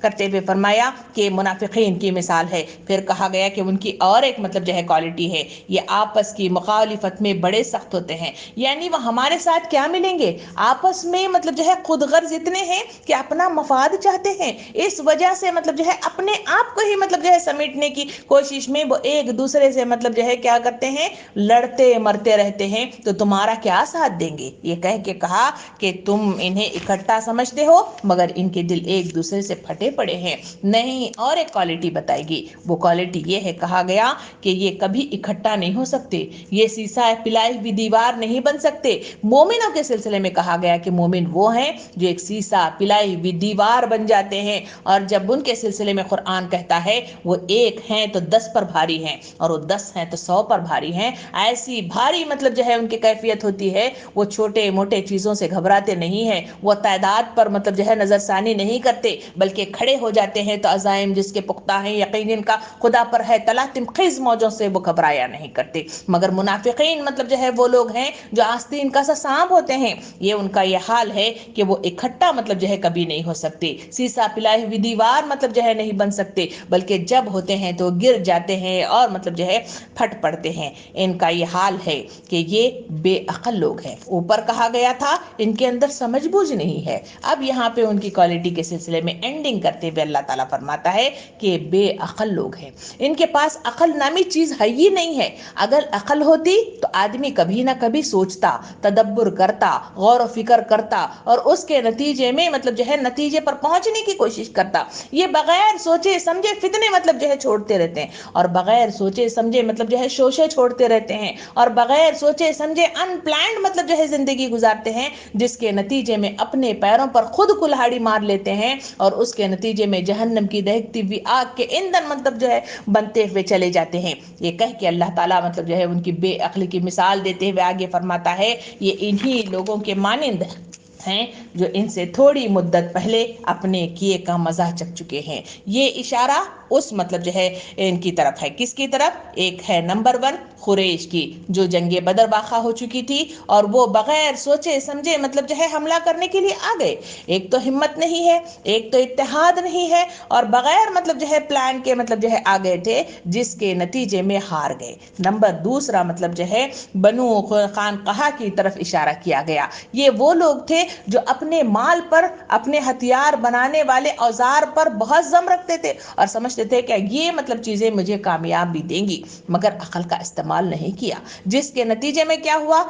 کرتے ہوئے فرمایا کہ منافقین کی مثال ہے، پھر کہا گیا کہ ان کی اور ایک مطلب جو ہے کوالٹی ہے، یہ آپس کی مخالفت میں بڑے سخت ہوتے ہیں، یعنی وہ ہمارے ساتھ کیا ملیں گے، آپس میں مطلب جو ہے خود غرض اتنے ہیں کہ اپنا مفاد چاہتے ہیں، اس وجہ سے مطلب جو ہے اپنے آپ کو ہی مطلب جو ہے سمیٹنے کی کوشش میں وہ ایک دوسرے سے مطلب جو ہے کیا کرتے ہیں، لڑتے مرتے رہتے ہیں، تو تمہارا کیا ساتھ دیں گے۔ یہ کہہ کے کہا کہ تم انہیں اکٹھا سمجھتے ہو مگر ان کے دل ایک دوسرے سے پھٹے پڑے ہیں۔ نہیں، اور ایک کوالٹی بتائی گئی، وہ کوالٹی یہ ہے، کہا گیا کہ یہ کبھی اکٹھا نہیں ہو سکتے، یہ سیسا پلائی ہوئی دیوار نہیں بن سکتے۔ مومنوں کے سلسلے میں کہا گیا کہ مومن وہ ہیں جو ایک سیسا پلائی ہوئی دیوار بن جاتے ہیں، اور جب ان کے سلسلے میں قرآن کہتا ہے وہ ایک ہیں تو 10 پر بھاری ہیں، اور وہ 10 ہیں تو 100 پر بھاری ہیں، ایسی بھاری مطلب جو ہے ان کی کیفیت ہوتی ہے، وہ چھوٹے موٹے چیزوں سے گھبراتے نہیں ہیں، وہ تعداد پر مطلب جو ہے نظر ثانی نہیں کرتے، بلکہ کھڑے ہو جاتے ہیں تو عزائم جس کے پختہ ہیں، یقین ان کا خدا پر ہے، تلاتم خیز موجوں سے وہ گھبرایا نہیں کرتے۔ مگر منافقین مطلب جو ہے وہ لوگ ہیں جو آستین کا سا سانپ ہوتے ہیں، یہ ان کا یہ حال ہے کہ وہ اکٹھا مطلب جو ہے کبھی نہیں ہو سکتے، سیسا پلائی ہوئی دیوار مطلب جو ہے نہیں بن سکتے، بلکہ جب ہوتے ہیں تو گر جاتے ہیں اور مطلب جو ہے پھٹ پڑتے ہیں۔ ان کا یہ حال ہے کہ یہ بے عقل لوگ ہیں۔ اوپر کہا گیا تھا ان کے اندر سمجھ بوجھ نہیں ہے، اب یہاں پہ ان کی کوالٹی کے سلسلے میں اینڈنگ کرتے ہوئے اللہ تعالیٰ فرماتا ہے کہ بے عقل لوگ ہیں، ان کے پاس عقل نامی چیز ہے ہی نہیں ہے۔ اگر عقل ہوتی تو آدمی کبھی نہ کبھی سوچتا، تدبر کرتا، غور و فکر کرتا، اور اس کے نتیجے میں مطلب جو ہے نتیجے پر پہنچنے کی کوشش کرتا۔ یہ بغیر سوچے سمجھے فتنے مطلب جو ہے چھوڑتے رہتے ہیں، اور بغیر سوچے سمجھے مطلب جو ہے شوشے چھوڑتے رہتے ہیں، اور بغیر سوچے سمجھے ان پلانڈ مطلب جو ہے زندگی گزارتے ہیں، جس کے نتیجے میں اپنے پیروں پر خود کلہاڑی مار لیتے ہیں، اور اس کے نتیجے میں جہنم کی دہکتی ہوئی آگ کے ایندھن مطلب جو ہے بنتے ہوئے چلے جاتے ہیں۔ یہ کہہ کے اللہ تعالیٰ مطلب جو ہے ان کی بے عقلی کی مثال دیتے ہوئے آگے فرماتا ہے، یہ انہی لوگوں کے مانند ہیں جو ان سے تھوڑی مدت پہلے اپنے کیے کا مزہ چکھ چکے ہیں۔ یہ اشارہ اس مطلب جو ہے ان کی طرف ہے، کس کی طرف؟ ایک ہے نمبر 1 قریش کی، جو جنگ بدر واقع ہو چکی تھی، اور وہ بغیر سوچے سمجھے مطلب جو ہے حملہ کرنے کے لیے آ گئے۔ ایک تو ہمت نہیں ہے، ایک تو اتحاد نہیں ہے، اور بغیر مطلب جو ہے پلان کے مطلب جو ہے آ گئے تھے، جس کے نتیجے میں ہار گئے۔ نمبر 2 مطلب جو ہے بنو قینقاع کی طرف اشارہ کیا گیا۔ یہ وہ لوگ تھے جو اپنے مال پر، اپنے ہتھیار بنانے والے اوزار پر بہت زم رکھتے تھے، اور سمجھتے تھے کہ یہ مطلب چیزیں مجھے کامیابی دیں گی، مگر عقل کا استعمال نہیں کیا، جس کے نتیجے میں کیا ہوا؟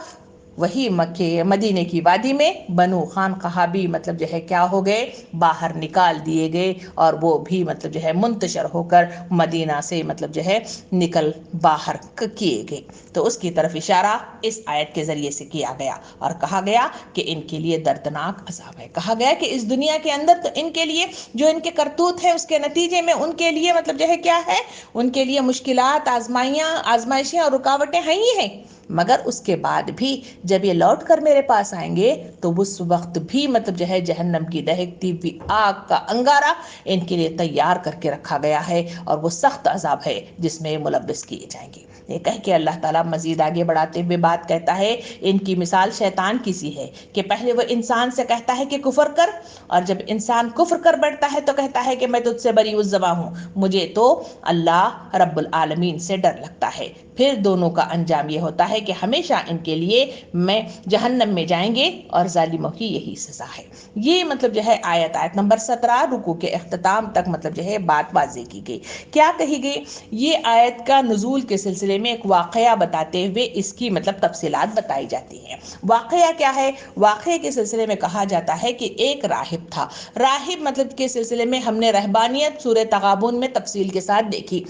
وہی مکے مدینے کی وادی میں بنو قینقاع بھی مطلب جو ہے کیا ہو گئے؟ باہر نکال دیے گئے، اور وہ بھی مطلب جو ہے منتشر ہو کر مدینہ سے مطلب جو ہے نکل باہر کیے گئے۔ تو اس کی طرف اشارہ اس آیت کے ذریعے سے کیا گیا، اور کہا گیا کہ ان کے لیے دردناک عذاب ہے۔ کہا گیا کہ اس دنیا کے اندر تو ان کے لیے جو ان کے کرتوت ہے، اس کے نتیجے میں ان کے لیے مطلب جو ہے کیا ہے؟ ان کے لیے مشکلات، آزمائشیں اور رکاوٹیں ہیں ہی ہیں، مگر اس کے بعد بھی جب یہ لوٹ کر میرے پاس آئیں گے تو اس وقت بھی مطلب جو ہے جہنم کی دہکتی ہوئی آگ کا انگارہ ان کے لیے تیار کر کے رکھا گیا ہے، اور وہ سخت عذاب ہے جس میں ملبس کیے جائیں گے۔ یہ کہہ کے اللہ تعالیٰ مزید آگے بڑھاتے ہوئے بات کہتا ہے، ان کی مثال شیطان کی سی ہے کہ پہلے وہ انسان سے کہتا ہے کہ کفر کر، اور جب انسان کفر کر بیٹھتا ہے تو کہتا ہے کہ میں تجھ سے بری الزوا ہوں، مجھے تو اللہ رب العالمین سے ڈر لگتا ہے۔ پھر دونوں کا انجام یہ ہوتا ہے کہ ہمیشہ ان کے لیے میں جہنم میں جائیں گے اور ظالموں کی یہی سزا ہے۔ یہ مطلب جو ہے آیت نمبر 17 رکوع کے اختتام تک مطلب جو ہے بات واضح کی گئی۔ کیا کہی گئی؟ یہ آیت کا نزول کے سلسلے میں ایک واقعہ بتاتے ہوئے اس کی مطلب تفصیلات بتائی جاتی ہیں۔ واقعہ کیا ہے؟ واقعے کے سلسلے میں کہا جاتا ہے کہ ایک راہب تھا۔ راہب مطلب کے سلسلے میں ہم نے رہبانیت سورہ تغابن میں تفصیل کے ساتھ دیکھی۔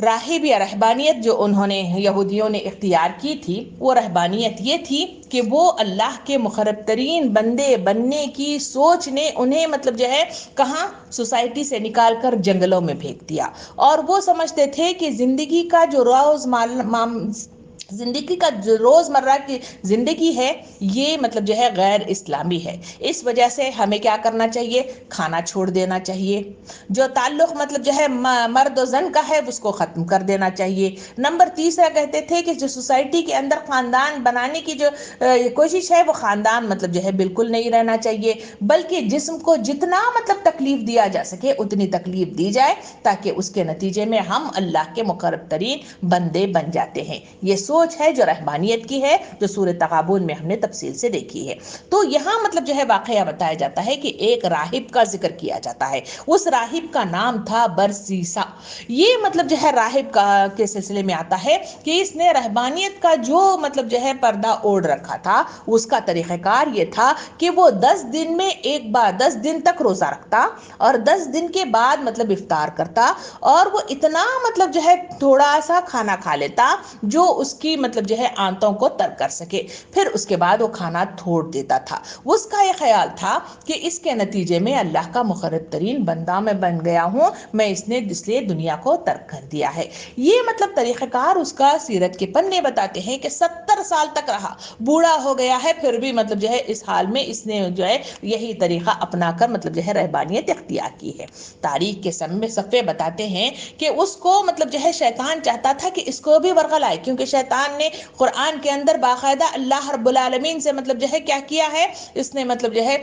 راہب یا رہبانیت جو انہوں نے یہودیوں نے اختیار کی تھی، وہ رہبانیت یہ تھی کہ وہ اللہ کے مقرب ترین بندے بننے کی سوچ نے انہیں مطلب جو ہے کہاں سوسائٹی سے نکال کر جنگلوں میں پھینک دیا، اور وہ سمجھتے تھے کہ زندگی کا جو روزمرہ کی زندگی ہے یہ مطلب جو ہے غیر اسلامی ہے۔ اس وجہ سے ہمیں کیا کرنا چاہیے؟ کھانا چھوڑ دینا چاہیے۔ جو تعلق مطلب جو ہے مرد و زن کا ہے اس کو ختم کر دینا چاہیے۔ نمبر تیسرا کہتے تھے کہ جو سوسائٹی کے اندر خاندان بنانے کی جو کوشش ہے وہ خاندان مطلب جو ہے بالکل نہیں رہنا چاہیے، بلکہ جسم کو جتنا مطلب تکلیف دیا جا سکے اتنی تکلیف دی جائے تاکہ اس کے نتیجے میں ہم اللہ کے مقرب ترین بندے بن جاتے ہیں۔ یہ سوچ ہے جو رہبانیت کی ہے، جو سورہ تغابن میں ہم نے تفصیل سے دیکھی ہے۔ تو یہاں مطلب جو ہے واقعہ بتایا جاتا ہے کہ ایک راہب کا ذکر کیا جاتا ہے۔ اس راہب کا نام تھا برسیسا۔ یہ مطلب جو ہے راہب کے سلسلے میں آتا ہے کہ اس نے رہبانیت کا جو مطلب جو ہے پردہ اوڑھ رکھا تھا، اس کا طریقہ کار یہ تھا کہ وہ 10 دن میں ایک بار 10 دن تک روزہ رکھتا اور 10 دن کے بعد مطلب افطار کرتا، اور وہ اتنا مطلب جو ہے تھوڑا سا کھانا کھا لیتا جو اس کی مطلب جو ہے آنتوں کو تر کر سکے، پھر اس کے بعد وہ کھانا چھوڑ دیتا تھا۔ اس کا یہ خیال تھا کہ اس کے نتیجے میں اللہ کا مقرب ترین بندہ میں بن گیا ہوں، میں اس لیے دنیا کو ترک کر دیا ہے۔ یہ مطلب طریقہ کار اس کا سیرت کے پنے بتاتے ہیں کہ 70 سال تک رہا، بوڑھا ہو گیا ہے، پھر بھی مطلب جو ہے اس حال میں اس نے جو ہے یہی طریقہ اپنا کر مطلب جو ہے رہبانیت اختیار کی ہے۔ تاریخ کے صفحے بتاتے ہیں کہ اس کو مطلب جو ہے شیطان چاہتا تھا کہ اس کو بھی ورغلائے، کیونکہ شیطان نے قرآن کے اندر باقاعدہ اللہ رب العالمین سے مطلب جو ہے کیا کیا ہے، اس نے مطلب جو ہے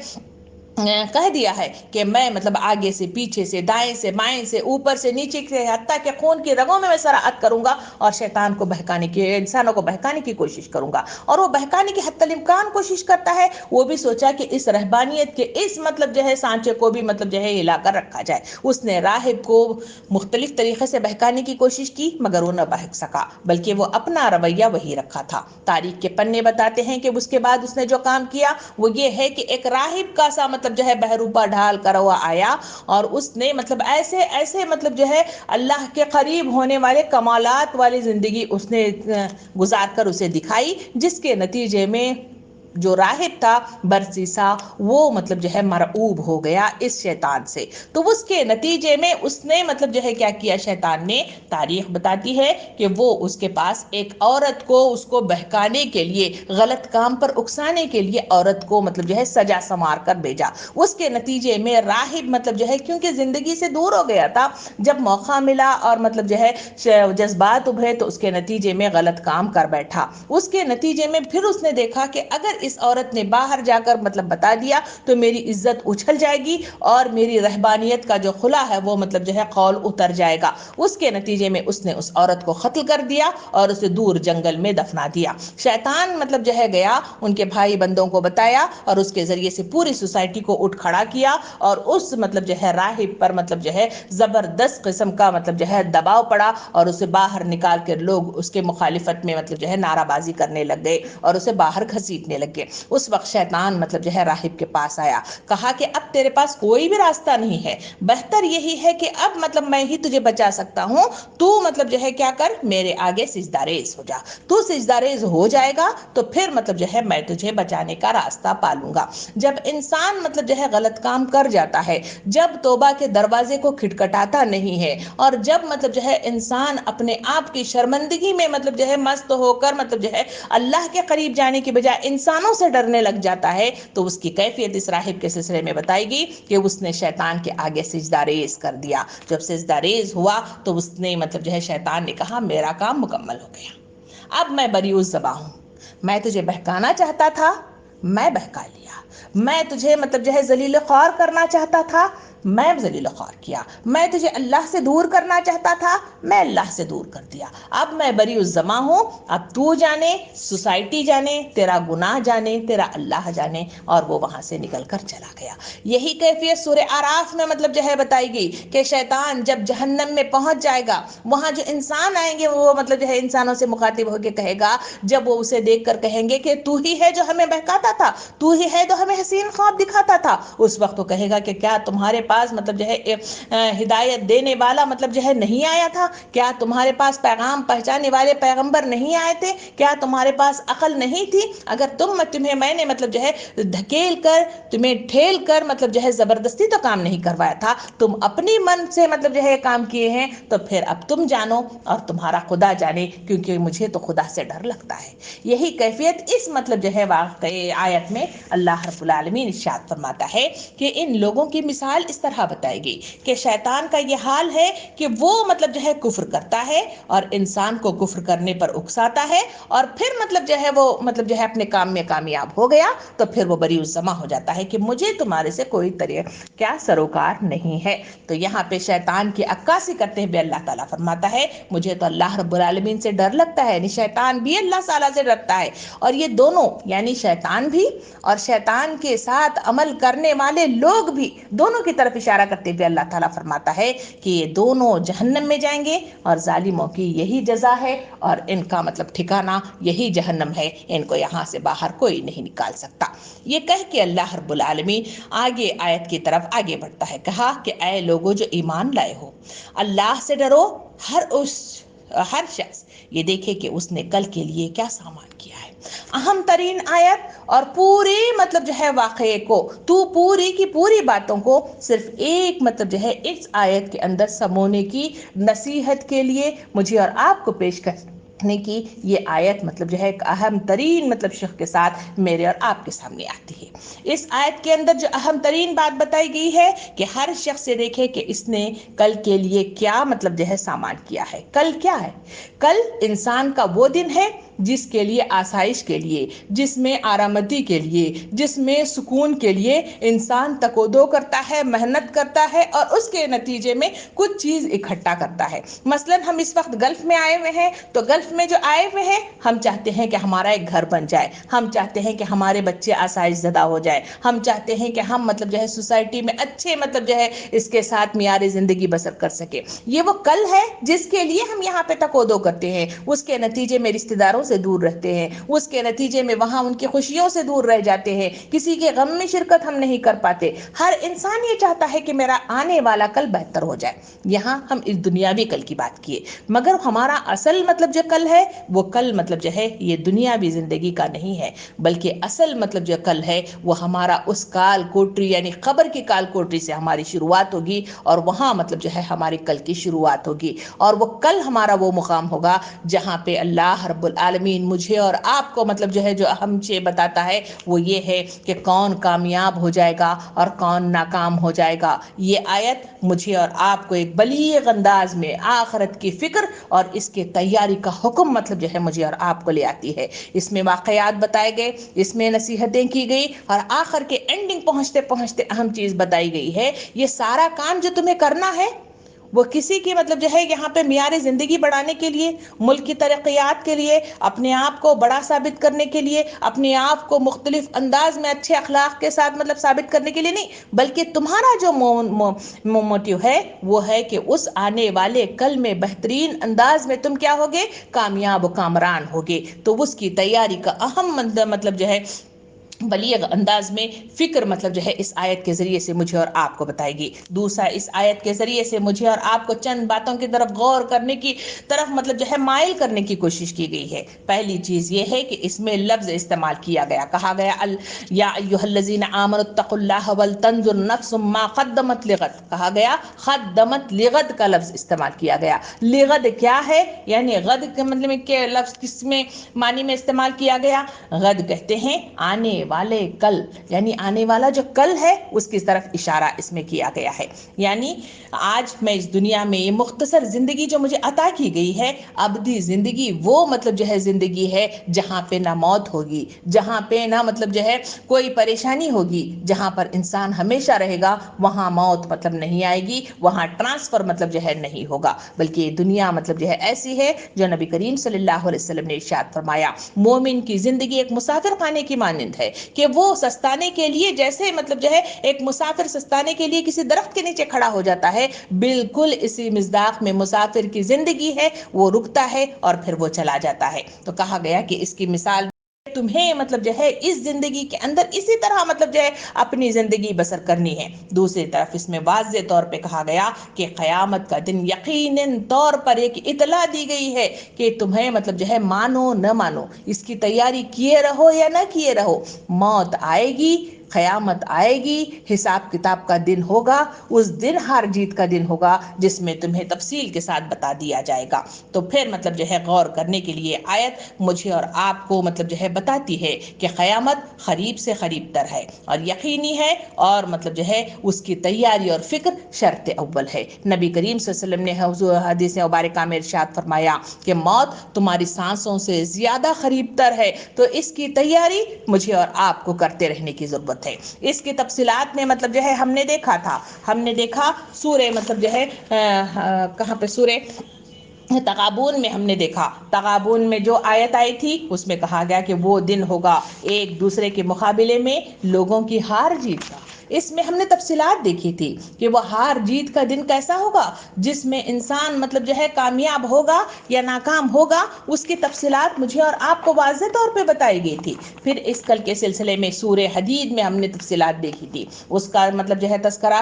کہہ دیا ہے کہ میں مطلب آگے سے پیچھے سے دائیں سے بائیں سے اوپر سے نیچے سے حتیٰ کہ خون کی رگوں میں سراعت کروں گا اور شیطان کو بہکانے کی انسانوں کو بہکانے کی کوشش کروں گا، اور وہ بہکانے کی حتی الامکان کوشش کرتا ہے۔ وہ بھی سوچا کہ اس رہبانیت کے اس مطلب جو ہے سانچے کو بھی مطلب جو ہے ہلا کر رکھا جائے۔ اس نے راہب کو مختلف طریقے سے بہکانے کی کوشش کی مگر وہ نہ بہک سکا، بلکہ وہ اپنا رویہ وہی رکھا تھا۔ تاریخ کے پنے بتاتے ہیں کہ اس کے بعد اس نے جو کام کیا وہ یہ ہے کہ ایک راہب کا سا مطلب جو ہے بہروپا ڈھال کر وہ آیا، اور اس نے مطلب ایسے مطلب جو ہے اللہ کے قریب ہونے والے کمالات والی زندگی اس نے گزار کر اسے دکھائی، جس کے نتیجے میں جو راہب تھا برسیسا وہ مطلب جو ہے مرعوب ہو گیا اس شیطان سے۔ تو اس کے نتیجے میں اس نے مطلب جو ہے کیا کیا، شیطان نے، تاریخ بتاتی ہے کہ وہ اس کے پاس ایک عورت کو اس کو بہکانے کے لیے، غلط کام پر اکسانے کے لیے عورت کو مطلب جو ہے سجا سنوار کر بھیجا۔ اس کے نتیجے میں راہب مطلب جو ہے کیونکہ زندگی سے دور ہو گیا تھا، جب موقع ملا اور مطلب جو ہے جذبات ابھرے تو اس کے نتیجے میں غلط کام کر بیٹھا۔ اس کے نتیجے میں پھر اس نے دیکھا کہ اگر اس عورت نے باہر جا کر مطلب بتا دیا تو میری عزت اچھل جائے گی اور میری رہبانیت کا جو خلا ہے وہ مطلب جو ہے قول اتر جائے گا۔ اس کے نتیجے میں اس نے اس عورت کو قتل کر دیا اور اسے دور جنگل میں دفنا دیا۔ شیطان مطلب جو ہے گیا، ان کے بھائی بندوں کو بتایا اور اس کے ذریعے سے پوری سوسائٹی کو اٹھ کھڑا کیا، اور اس مطلب جو ہے راہب پر مطلب جو ہے زبردست قسم کا مطلب جو ہے دباؤ پڑا، اور اسے باہر نکال کر لوگ اس کے مخالفت میں مطلب جو ہے نعرہ بازی کرنے لگ گئے اور اسے باہر گھسیٹنے لگ گئے۔ اس وقت شیطان مطلب جو ہے راہب کے پاس آیا، کہا کہ اب تیرے پاس کوئی بھی راستہ نہیں ہے، بہتر یہی ہے کہ اب مطلب میں ہی تجھے بچا سکتا ہوں، تو مطلب جو ہے کیا کر، میرے آگے سجدہ ریز ہو جا۔ تو سجدہ ریز ہو جائے گا تو پھر مطلب جو ہے میں تجھے بچانے کا راستہ پالوں گا۔ جب انسان مطلب جو ہے غلط کام کر جاتا ہے، جب توبہ کے دروازے کو کھٹکھٹاتا نہیں ہے، اور جب مطلب جو ہے انسان اپنے آپ کی شرمندگی میں مطلب جو ہے مست ہو کر مطلب جو ہے اللہ کے قریب جانے کی بجائے انسانوں سے ڈرنے لگ جاتا ہے، تو اس کی کیفیت اس راہب کے سلسلے میں بتائی گئی کہ اس نے شیطان کے آگے سجدہ ریز کر دیا۔ جب سجدہ ریز ہوا تو اس نے مطلب جو ہے شیطان نے کہا میرا کام مکمل ہو گیا، اب میں بری الزبا ہوں، میں تجھے بہکانا چاہتا تھا، میں بہکا لیا، میں تجھے مطلب جو ہے ذلیل خوار کرنا چاہتا تھا، میں ذلیل و خوار کیا، میں تجھے اللہ سے دور کرنا چاہتا تھا، میں اللہ سے دور کر دیا، اب میں بری الزما ہوں، اب تو جانے، سوسائٹی جانے، تیرا گناہ جانے، تیرا اللہ جانے، اور وہ وہاں سے نکل کر چلا گیا۔ یہی کیفیت سورہ اعراف میں مطلب جو ہے بتائی گئی کہ شیطان جب جہنم میں پہنچ جائے گا، وہاں جو انسان آئیں گے وہ مطلب جو ہے انسانوں سے مخاطب ہو کے کہے گا، جب وہ اسے دیکھ کر کہیں گے کہ تو ہی ہے جو ہمیں بہکاتا تھا، تو ہی ہے جو ہمیں حسین خواب دکھاتا تھا، اس وقت وہ کہے گا کہ کیا تمہارے پاس مطلب جو ہے ہدایت دینے والا مطلب جو ہے نہیں آیا تھا؟ کیا تمہارے پاس پیغام پہنچانے والے پیغمبر نہیں آئے تھے؟ کیا تمہارے پاس عقل نہیں تھی؟ اگر تمہیں میں نے مطلب جو ہے دھکیل کر، تمہیں ٹھیل کر مطلب جو ہے زبردستی تو کام نہیں کروایا تھا، تم اپنی من سے مطلب جو ہے کام کیے ہیں، تو پھر اب تم جانو اور تمہارا خدا جانے، کیونکہ مجھے تو خدا سے ڈر لگتا ہے۔ یہی کیفیت اس مطلب جو ہے واقعی آیت میں اللہ رب العالمین ارشاد فرماتا ہے کہ ان لوگوں کی مثال اس طرح بتائی گئی کہ شیطان کا یہ حال ہے کہ وہ مطلب جو ہے کفر کرتا ہے اور انسان کو کفر کرنے پر اکساتا ہے، اور پھر مطلب جو ہے وہ مطلب جو ہے اپنے کام میں کامیاب ہو گیا تو پھر وہ بری الزما ہو جاتا ہے کہ مجھے تمہارے سے کوئی کیا سروکار نہیں ہے۔ تو یہاں پہ شیطان کی عکاسی کرتے ہوئے اللہ تعالیٰ فرماتا ہے مجھے تو اللہ رب العالمین سے ڈر لگتا ہے، یعنی شیطان بھی اللہ تعالیٰ سے ڈرتا ہے، اور یہ دونوں یعنی شیطان بھی اور شیطان کے ساتھ عمل کرنے والے لوگ بھی، دونوں کی طرف اشارہ کرتے ہوئے اللہ تعالیٰ فرماتا ہے کہ یہ دونوں جہنم میں جائیں گے اور ظالموں کی یہی جزا ہے، اور ان کا مطلب ٹھکانہ یہی جہنم ہے، ان کو یہاں سے باہر کوئی نہیں نکال سکتا۔ یہ کہہ کے اللہ رب العالمین آگے آیت کی طرف آگے بڑھتا ہے، کہا کہ اے لوگو جو ایمان لائے ہو، اللہ سے ڈرو، ہر شخص یہ دیکھے کہ اس نے کل کے لیے کیا سامان کیا ہے۔ اہم ترین آیت اور پوری مطلب جو ہے واقعے کو، تو پوری کی پوری باتوں کو صرف ایک مطلب جو ہے اس آیت کے اندر سمونے کی نصیحت کے لیے مجھے اور آپ کو پیش کرنے کی یہ آیت مطلب جو ہے ایک اہم ترین مطلب شق کے ساتھ میرے اور آپ کے سامنے آتی ہے۔ اس آیت کے اندر جو اہم ترین بات بتائی گئی ہے کہ ہر شخص یہ دیکھے کہ اس نے کل کے لیے کیا مطلب جو ہے سامان کیا ہے۔ کل کیا ہے؟ کل انسان کا وہ دن ہے جس کے لیے آسائش کے لیے، جس میں آرامدی کے لیے، جس میں سکون کے لیے انسان تکودو کرتا ہے، محنت کرتا ہے اور اس کے نتیجے میں کچھ چیز اکٹھا کرتا ہے۔ مثلا ہم اس وقت گلف میں آئے ہوئے ہیں، تو گلف میں جو آئے ہوئے ہیں ہم چاہتے ہیں کہ ہمارا ایک گھر بن جائے، ہم چاہتے ہیں کہ ہمارے بچے آسائش زدہ ہو جائے، ہم چاہتے ہیں کہ ہم مطلب جو ہے سوسائٹی میں اچھے مطلب جو ہے اس کے ساتھ معیار زندگی بسر کر سکے۔ یہ وہ کل ہے جس کے لیے ہم یہاں پہ تکودو کرتے ہیں، اس کے نتیجے میں رشتہ داروں سے دور رہتے ہیں، اس کے نتیجے میں وہاں ان کی خوشیوں سے دور رہ جاتے ہیں، کسی کے غم میں شرکت ہم نہیں کر پاتے۔ ہر انسان یہ چاہتا ہے کہ میرا آنے والا کل بہتر ہو جائے۔ یہاں ہم اس دنیاوی کل کی بات کیے، مگر ہمارا اصل مطلب جو کل ہے وہ کل مطلب جو ہے یہ دنیاوی زندگی کا نہیں ہے، بلکہ اصل مطلب جو کل ہے وہ ہمارا اس کال کوٹری یعنی قبر کی کال کوٹری سے ہماری شروعات ہوگی، اور وہاں مطلب جو ہے ہماری کل کی شروعات ہوگی، اور وہ کل ہمارا وہ مقام ہوگا جہاں پہ اللہ رب العالمین مجھے اور آپ کو مطلب جو ہے جو اہم چیز بتاتا ہے وہ یہ ہے کہ کون کامیاب ہو جائے گا اور کون ناکام ہو جائے گا۔ یہ آیت مجھے اور آپ کو ایک بلیغ انداز میں آخرت کی فکر اور اس کے تیاری کا حکم مطلب جو ہے مجھے اور آپ کو لے آتی ہے۔ اس میں واقعات بتائے گئے، اس میں نصیحتیں کی گئی، اور آخر کے اینڈنگ پہنچتے پہنچتے اہم چیز بتائی گئی ہے، یہ سارا کام جو تمہیں کرنا ہے وہ کسی کی مطلب جو ہے یہاں پہ معیار زندگی بڑھانے کے لیے، ملک کی ترقیات کے لیے، اپنے آپ کو بڑا ثابت کرنے کے لیے، اپنے آپ کو مختلف انداز میں اچھے اخلاق کے ساتھ مطلب ثابت کرنے کے لیے نہیں، بلکہ تمہارا جو موٹیو ہے وہ ہے کہ اس آنے والے کل میں بہترین انداز میں تم کیا ہوگے؟ کامیاب و کامران ہوگے۔ تو اس کی تیاری کا اہم مطلب جو ہے بلیغ انداز میں فکر مطلب جو ہے اس آیت کے ذریعے سے مجھے اور آپ کو بتائے گی۔ دوسرا، اس آیت کے ذریعے سے مجھے اور آپ کو چند باتوں کی طرف غور کرنے کی طرف مطلب جو ہے مائل کرنے کی کوشش کی گئی ہے۔ پہلی چیز یہ ہے کہ اس میں لفظ استعمال کیا گیا، کہا گیا یا ایھا الذین آمنوا اتقوا اللہ ولتنظر نفس ما قدمت لغد، کہا گیا قدمت لغد کا لفظ استعمال کیا گیا۔ لغد کیا ہے؟ یعنی غد کے مطلب کہ لفظ کس میں معنی میں استعمال کیا گیا؟ غد کہتے ہیں آنے والے کل، یعنی آنے والا جو کل ہے اس کی طرف اشارہ اس میں کیا گیا ہے. یعنی آج میں اس دنیا میں یہ مختصر زندگی جو مجھے عطا کی گئی ہے، ابدی زندگی، وہ مطلب جو ہے زندگی ہے جہاں پہ نہ موت ہوگی، جہاں پہ نہ مطلب جو ہے کوئی پریشانی ہوگی. جہاں پر انسان ہمیشہ رہے گا وہاں موت مطلب نہیں آئے گی، وہاں ٹرانسفر مطلب جو ہے نہیں ہوگا. بلکہ یہ دنیا مطلب جو ہے ایسی ہے جو نبی کریم صلی اللہ علیہ وسلم نے ارشاد فرمایا، مومن کی زندگی ایک مسافر خانے کی مانند ہے کہ وہ سستانے کے لیے جیسے مطلب جو ہے ایک مسافر سستانے کے لیے کسی درخت کے نیچے کھڑا ہو جاتا ہے، بالکل اسی مصداق میں مسافر کی زندگی ہے، وہ رکتا ہے اور پھر وہ چلا جاتا ہے. تو کہا گیا کہ اس کی مثال تمہیں مطلب جو ہے اس زندگی کے اندر اسی طرح مطلب جو ہے اپنی زندگی بسر کرنی ہے. دوسری طرف اس میں واضح طور پہ کہا گیا کہ قیامت کا دن یقیناً طور پر ایک اطلاع دی گئی ہے کہ تمہیں مطلب جو ہے مانو نہ مانو اس کی تیاری کیے رہو یا نہ کیے رہو، موت آئے گی، قیامت آئے گی، حساب کتاب کا دن ہوگا. اس دن ہار جیت کا دن ہوگا جس میں تمہیں تفصیل کے ساتھ بتا دیا جائے گا. تو پھر مطلب جو ہے غور کرنے کے لیے آیت مجھے اور آپ کو مطلب جو ہے بتاتی ہے کہ قیامت قریب سے قریب تر ہے اور یقینی ہے، اور مطلب جو ہے اس کی تیاری اور فکر شرط اول ہے. نبی کریم صلی اللہ علیہ وسلم نے حضور حدیث مبارکہ میں ارشاد فرمایا کہ موت تمہاری سانسوں سے زیادہ قریب تر ہے، تو اس کی تیاری مجھے اور آپ کو کرتے رہنے کی ضرورت ہے. اس کی تفصیلات میں مطلب جو ہے ہم نے دیکھا سورہ مطلب جو ہے کہاں پہ سورہ تغابن میں ہم نے دیکھا، تغابن میں جو آیت آئی تھی اس میں کہا گیا کہ وہ دن ہوگا ایک دوسرے کے مقابلے میں لوگوں کی ہار جیت کا. اس میں ہم نے تفصیلات دیکھی تھی کہ وہ ہار جیت کا دن کیسا ہوگا جس میں انسان مطلب جو ہے کامیاب ہوگا یا ناکام ہوگا. اس کی تفصیلات مجھے اور آپ کو واضح طور پہ بتائی گئی تھی. پھر اس کل کے سلسلے میں سورہ حدید میں ہم نے تفصیلات دیکھی تھی. اس کا مطلب جو ہے تذکرہ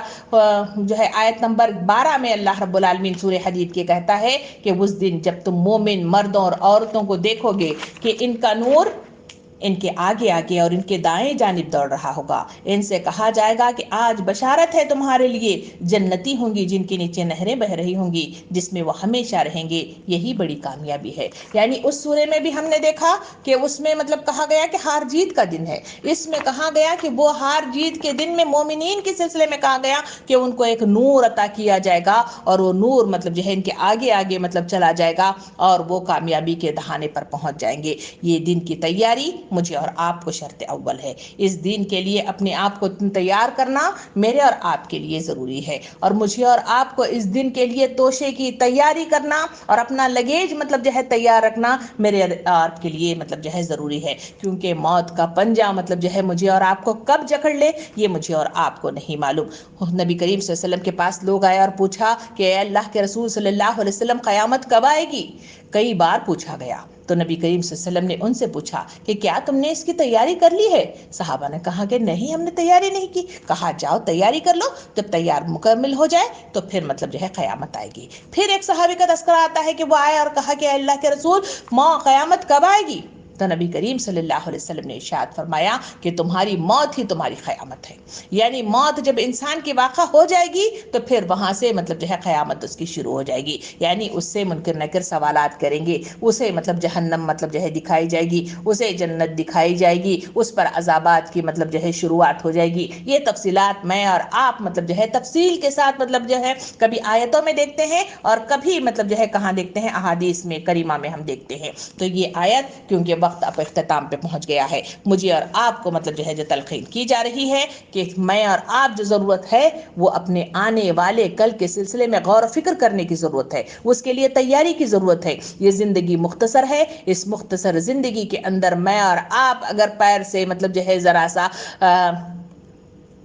جو ہے آیت نمبر 12 میں اللہ رب العالمین سورہ حدید کے کہتا ہے کہ اس دن جب تم مومن مردوں اور عورتوں کو دیکھو گے کہ ان کا نور ان کے آگے آگے اور ان کے دائیں جانب دوڑ رہا ہوگا، ان سے کہا جائے گا کہ آج بشارت ہے تمہارے لیے، جنتی ہوں گی جن کے نیچے نہریں بہ رہی ہوں گی جس میں وہ ہمیشہ رہیں گے، یہی بڑی کامیابی ہے. یعنی اس سورے میں بھی ہم نے دیکھا کہ اس میں مطلب کہا گیا کہ ہار جیت کا دن ہے. اس میں کہا گیا کہ وہ ہار جیت کے دن میں مومنین کے سلسلے میں کہا گیا کہ ان کو ایک نور عطا کیا جائے گا اور وہ نور مطلب جو ہے ان کے آگے آگے مطلب چلا جائے گا اور وہ کامیابی کے دہانے پر پہنچ جائیں گے. یہ دن کی تیاری مجھے اور آپ کو شرط اول ہے. اس دن کے لیے اپنے آپ کو تیار کرنا میرے اور آپ کے لیے ضروری ہے، اور مجھے اور آپ کو اس دن کے لیے توشے کی تیاری کرنا اور اپنا لگیج مطلب جو ہے تیار رکھنا میرے اور آپ کے لیے مطلب جو ہے ضروری ہے. کیونکہ موت کا پنجہ مطلب جو ہے مجھے اور آپ کو کب جکڑ لے یہ مجھے اور آپ کو نہیں معلوم. نبی کریم صلی اللہ علیہ وسلم کے پاس لوگ آئے اور پوچھا کہ اے اللہ کے رسول صلی اللہ علیہ وسلم قیامت کب آئے گی؟ کئی بار پوچھا گیا. تو نبی کریم صلی اللہ علیہ وسلم نے ان سے پوچھا کہ کیا تم نے اس کی تیاری کر لی ہے؟ صحابہ نے کہا کہ نہیں، ہم نے تیاری نہیں کی. کہا جاؤ تیاری کر لو، جب تیار مکمل ہو جائے تو پھر مطلب جو ہے قیامت آئے گی. پھر ایک صحابی کا تذکرہ آتا ہے کہ وہ آئے اور کہا کہ اے اللہ کے رسول قیامت کب آئے گی؟ تو نبی کریم صلی اللہ علیہ وسلم نے ارشاد فرمایا کہ تمہاری موت ہی تمہاری قیامت ہے. یعنی موت جب انسان کی واقع ہو جائے گی تو پھر وہاں سے مطلب جو ہے قیامت اس کی شروع ہو جائے گی. یعنی اس سے منکر نکر سوالات کریں گے، اسے مطلب جہنم مطلب جو ہے دکھائی جائے گی، اسے جنت دکھائی جائے گی، اس پر عذابات کی مطلب جو ہے شروعات ہو جائے گی. یہ تفصیلات میں اور آپ مطلب جو ہے تفصیل کے ساتھ مطلب جو ہے کبھی آیتوں میں دیکھتے ہیں اور کبھی مطلب جو ہے کہاں دیکھتے ہیں، احادیث میں کریمہ میں ہم دیکھتے ہیں. تو یہ آیت کیونکہ وقت اب اختتام پہ پہنچ گیا ہے، مجھے اور آپ کو مطلب جو ہے جو تلقین کی جا رہی ہے کہ میں اور آپ جو ضرورت ہے وہ اپنے آنے والے کل کے سلسلے میں غور و فکر کرنے کی ضرورت ہے، اس کے لیے تیاری کی ضرورت ہے. یہ زندگی مختصر ہے، اس مختصر زندگی کے اندر میں اور آپ اگر پیر سے مطلب جو ہے ذرا سا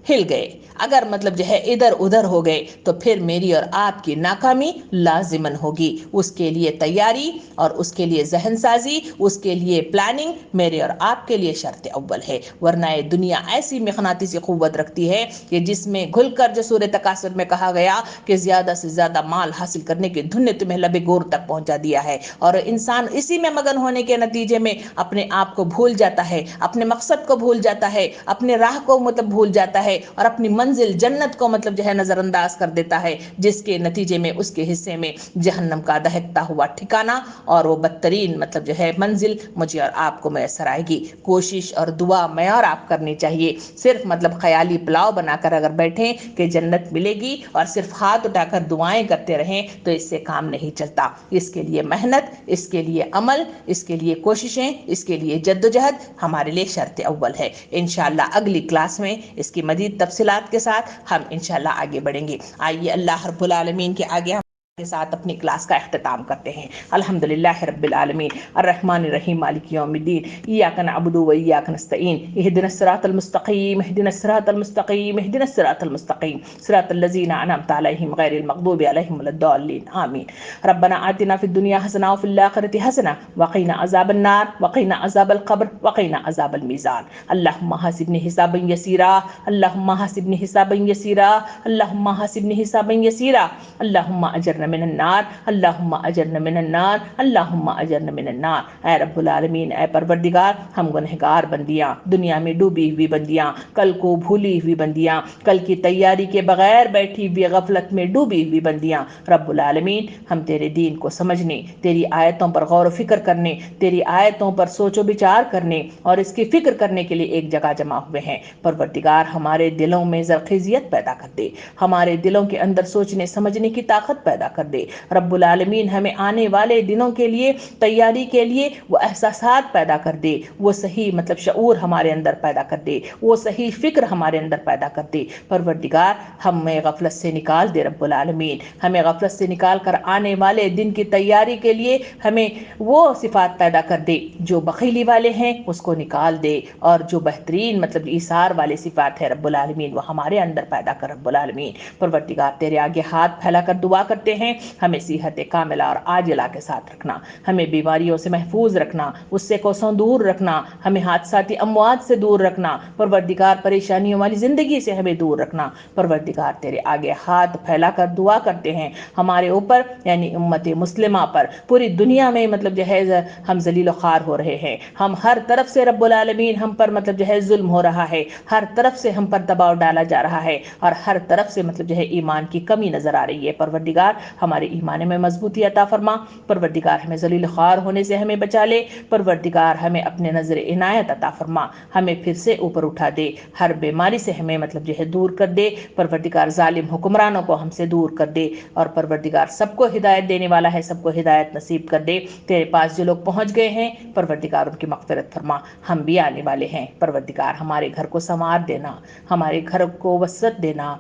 ہل گئے، اگر مطلب جو ہے ادھر ادھر ہو گئے تو پھر میری اور آپ کی ناکامی لازماً ہوگی. اس کے لیے تیاری اور اس کے لیے ذہن سازی، اس کے لیے پلاننگ میرے اور آپ کے لیے شرط اول ہے. ورنہ یہ دنیا ایسی مقناطیسی قوت رکھتی ہے کہ جس میں گھل کر جو سورہ تکاثر میں کہا گیا کہ زیادہ سے زیادہ مال حاصل کرنے کی دھن نے تمہیں لبے گور تک پہنچا دیا ہے، اور انسان اسی میں مگن ہونے کے نتیجے میں اپنے آپ کو بھول جاتا ہے، اپنے مقصد کو بھول جاتا ہے، اپنے راہ کو مطلب بھول جاتا ہے. اور اپنی منزل جنت کو مطلب جو ہے نظر انداز کر دیتا ہے، جس کے نتیجے میں اس کے حصے میں جہنم کا دہکتا ہوا ٹھکانہ اور وہ بدترین مطلب جو ہے منزل مجھے اور آپ کو میسر آئے گی۔ کوشش اور دعا میں اور آپ کرنی چاہیے، صرف مطلب خیالی پلاؤ بنا کر اگر بیٹھیں کہ جنت ملے گی اور صرف ہاتھ اٹھا کر دعائیں کرتے رہیں تو اس سے کام نہیں چلتا۔ اس کے لیے محنت، اس کے لیے عمل، اس کے لیے کوششیں، اس کے لیے جدوجہد ہمارے لیے شرط اول ہے۔ انشاءاللہ اگلی کلاس میں اس کی مزید تفصیلات کے ساتھ ہم انشاءاللہ آگے بڑھیں گے۔ آئیے اللہ رب العالمین کے آگے کے ساتھ اپنی کلاس کا اختتام کرتے ہیں۔ الحمدللہ رب العالمین الرحمن الرحیم مالک یوم الدین ایاک نعبد و ایاک نستعین اہدنا الصراط المستقیم اہدنا الصراط المستقیم اہدنا الصراط المستقیم صراط الذین انعمت علیہم غیر المغضوب علیہم ولا الضالین آمین۔ ربنا آتنا فی الدنیا حسنہ وفی الآخرۃ حسنہ وقنا عذاب النار وقنا عذاب القبر وقنا عذاب المیزان۔ اللہم حاسبنی حسابا یسیرا اللہم حاسبنی حسابا یسیرا اللہم حاسبنی حسابا یسیرا اللہم اجرنا من النار اللہم اجرنا من النار اللہم اجرنا من النار۔ اے رب العالمین، اے پروردگار، ہم گنہگار بندیاں، دنیا میں ڈوبی ہوئی بندیاں، کل کو بھولی ہوئی بندیاں، کل کی تیاری کے بغیر بیٹھی ہوئی غفلت میں ڈوبی ہوئی بندیاں، رب العالمین ہم تیرے دین کو سمجھنے، تیری آیتوں پر غور و فکر کرنے، تیری آیتوں پر سوچ و بچار کرنے اور اس کی فکر کرنے کے لیے ایک جگہ جمع ہوئے ہیں۔ پروردگار ہمارے دلوں میں زرخیزیت پیدا کر دے، ہمارے دلوں کے اندر سوچنے سمجھنے کی طاقت پیدا کر دے۔ رب العالمین ہمیں آنے والے دنوں کے لیے تیاری کے لیے وہ احساسات پیدا کر دے، وہ صحیح مطلب شعور ہمارے اندر پیدا کر دے، وہ صحیح فکر ہمارے اندر پیدا کر دے۔ پروردگار ہمیں غفلت سے نکال دے، رب العالمین ہمیں غفلت سے نکال کر آنے والے دن کی تیاری کے لیے ہمیں وہ صفات پیدا کر دے جو بخیلی والے ہیں، اس کو نکال دے، اور جو بہترین مطلب ایثار والے صفات ہے رب العالمین وہ ہمارے اندر پیدا کر رب العالمین۔ پروردگار تیرے آگے ہاتھ پھیلا کر دعا کرتے ہیں، ہمیں صحت کاملہ اور عاجلہ کے ساتھ رکھنا، ہمیں بیماریوں سے محفوظ رکھنا، اس سے کوسوں دور رکھنا، ہمیں حادثاتی اموات سے دور رکھنا، پروردگار پریشانیوں والی زندگی سے ہمیں دور رکھنا۔ پروردگار تیرے آگے ہاتھ پھیلا کر دعا کرتے ہیں ہمارے اوپر یعنی امت مسلمہ پر، پوری دنیا میں مطلب جو ہے ہم ذلیل و خوار ہو رہے ہیں، ہم ہر طرف سے رب العالمین ہم پر مطلب جو ہے ظلم ہو رہا ہے، ہر طرف سے ہم پر دباؤ ڈالا جا رہا ہے اور ہر طرف سے مطلب جو ہے ایمان کی کمی نظر آ رہی ہے۔ پروردگار ہمارے ایمان میں مضبوطی عطا فرما، پروردگار ہمیں ذلیل خوار ہونے سے ہمیں بچا لے، پروردگار ہمیں اپنے نظر عنایت عطا فرما، ہمیں پھر سے اوپر اٹھا دے، ہر بیماری سے ہمیں مطلب جو ہے دور کر دے، پروردگار ظالم حکمرانوں کو ہم سے دور کر دے، اور پروردگار سب کو ہدایت دینے والا ہے، سب کو ہدایت نصیب کر دے۔ تیرے پاس جو لوگ پہنچ گئے ہیں پروردگار ان کی مغفرت فرما، ہم بھی آنے والے ہیں، پروردگار ہمارے گھر کو سنوار دینا، ہمارے گھر کو وسعت دینا،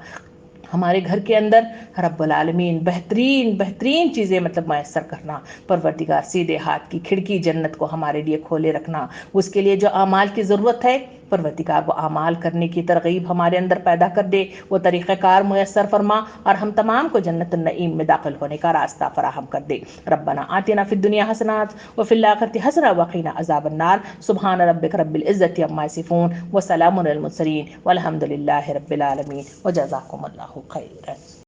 ہمارے گھر کے اندر رب العالمین بہترین چیزیں مطلب میسر کرنا، پروردگار سیدھے ہاتھ کی کھڑکی جنت کو ہمارے لیے کھولے رکھنا، اس کے لیے جو اعمال کی ضرورت ہے پروردگار وہ اعمال کرنے کی ترغیب ہمارے اندر پیدا کر دے، وہ طریقہ کار میسر فرما اور ہم تمام کو جنت النعیم میں داخل ہونے کا راستہ فراہم کر دے۔ ربنا آتنا فی الدنیا حسنات وفی الآخرۃ حسنہ وقنا عذاب النار۔ سبحان ربک رب العزۃ عما یصفون وسلام علی المرسلین والحمد للہ رب العالمین وجزاکم اللہ خیرا۔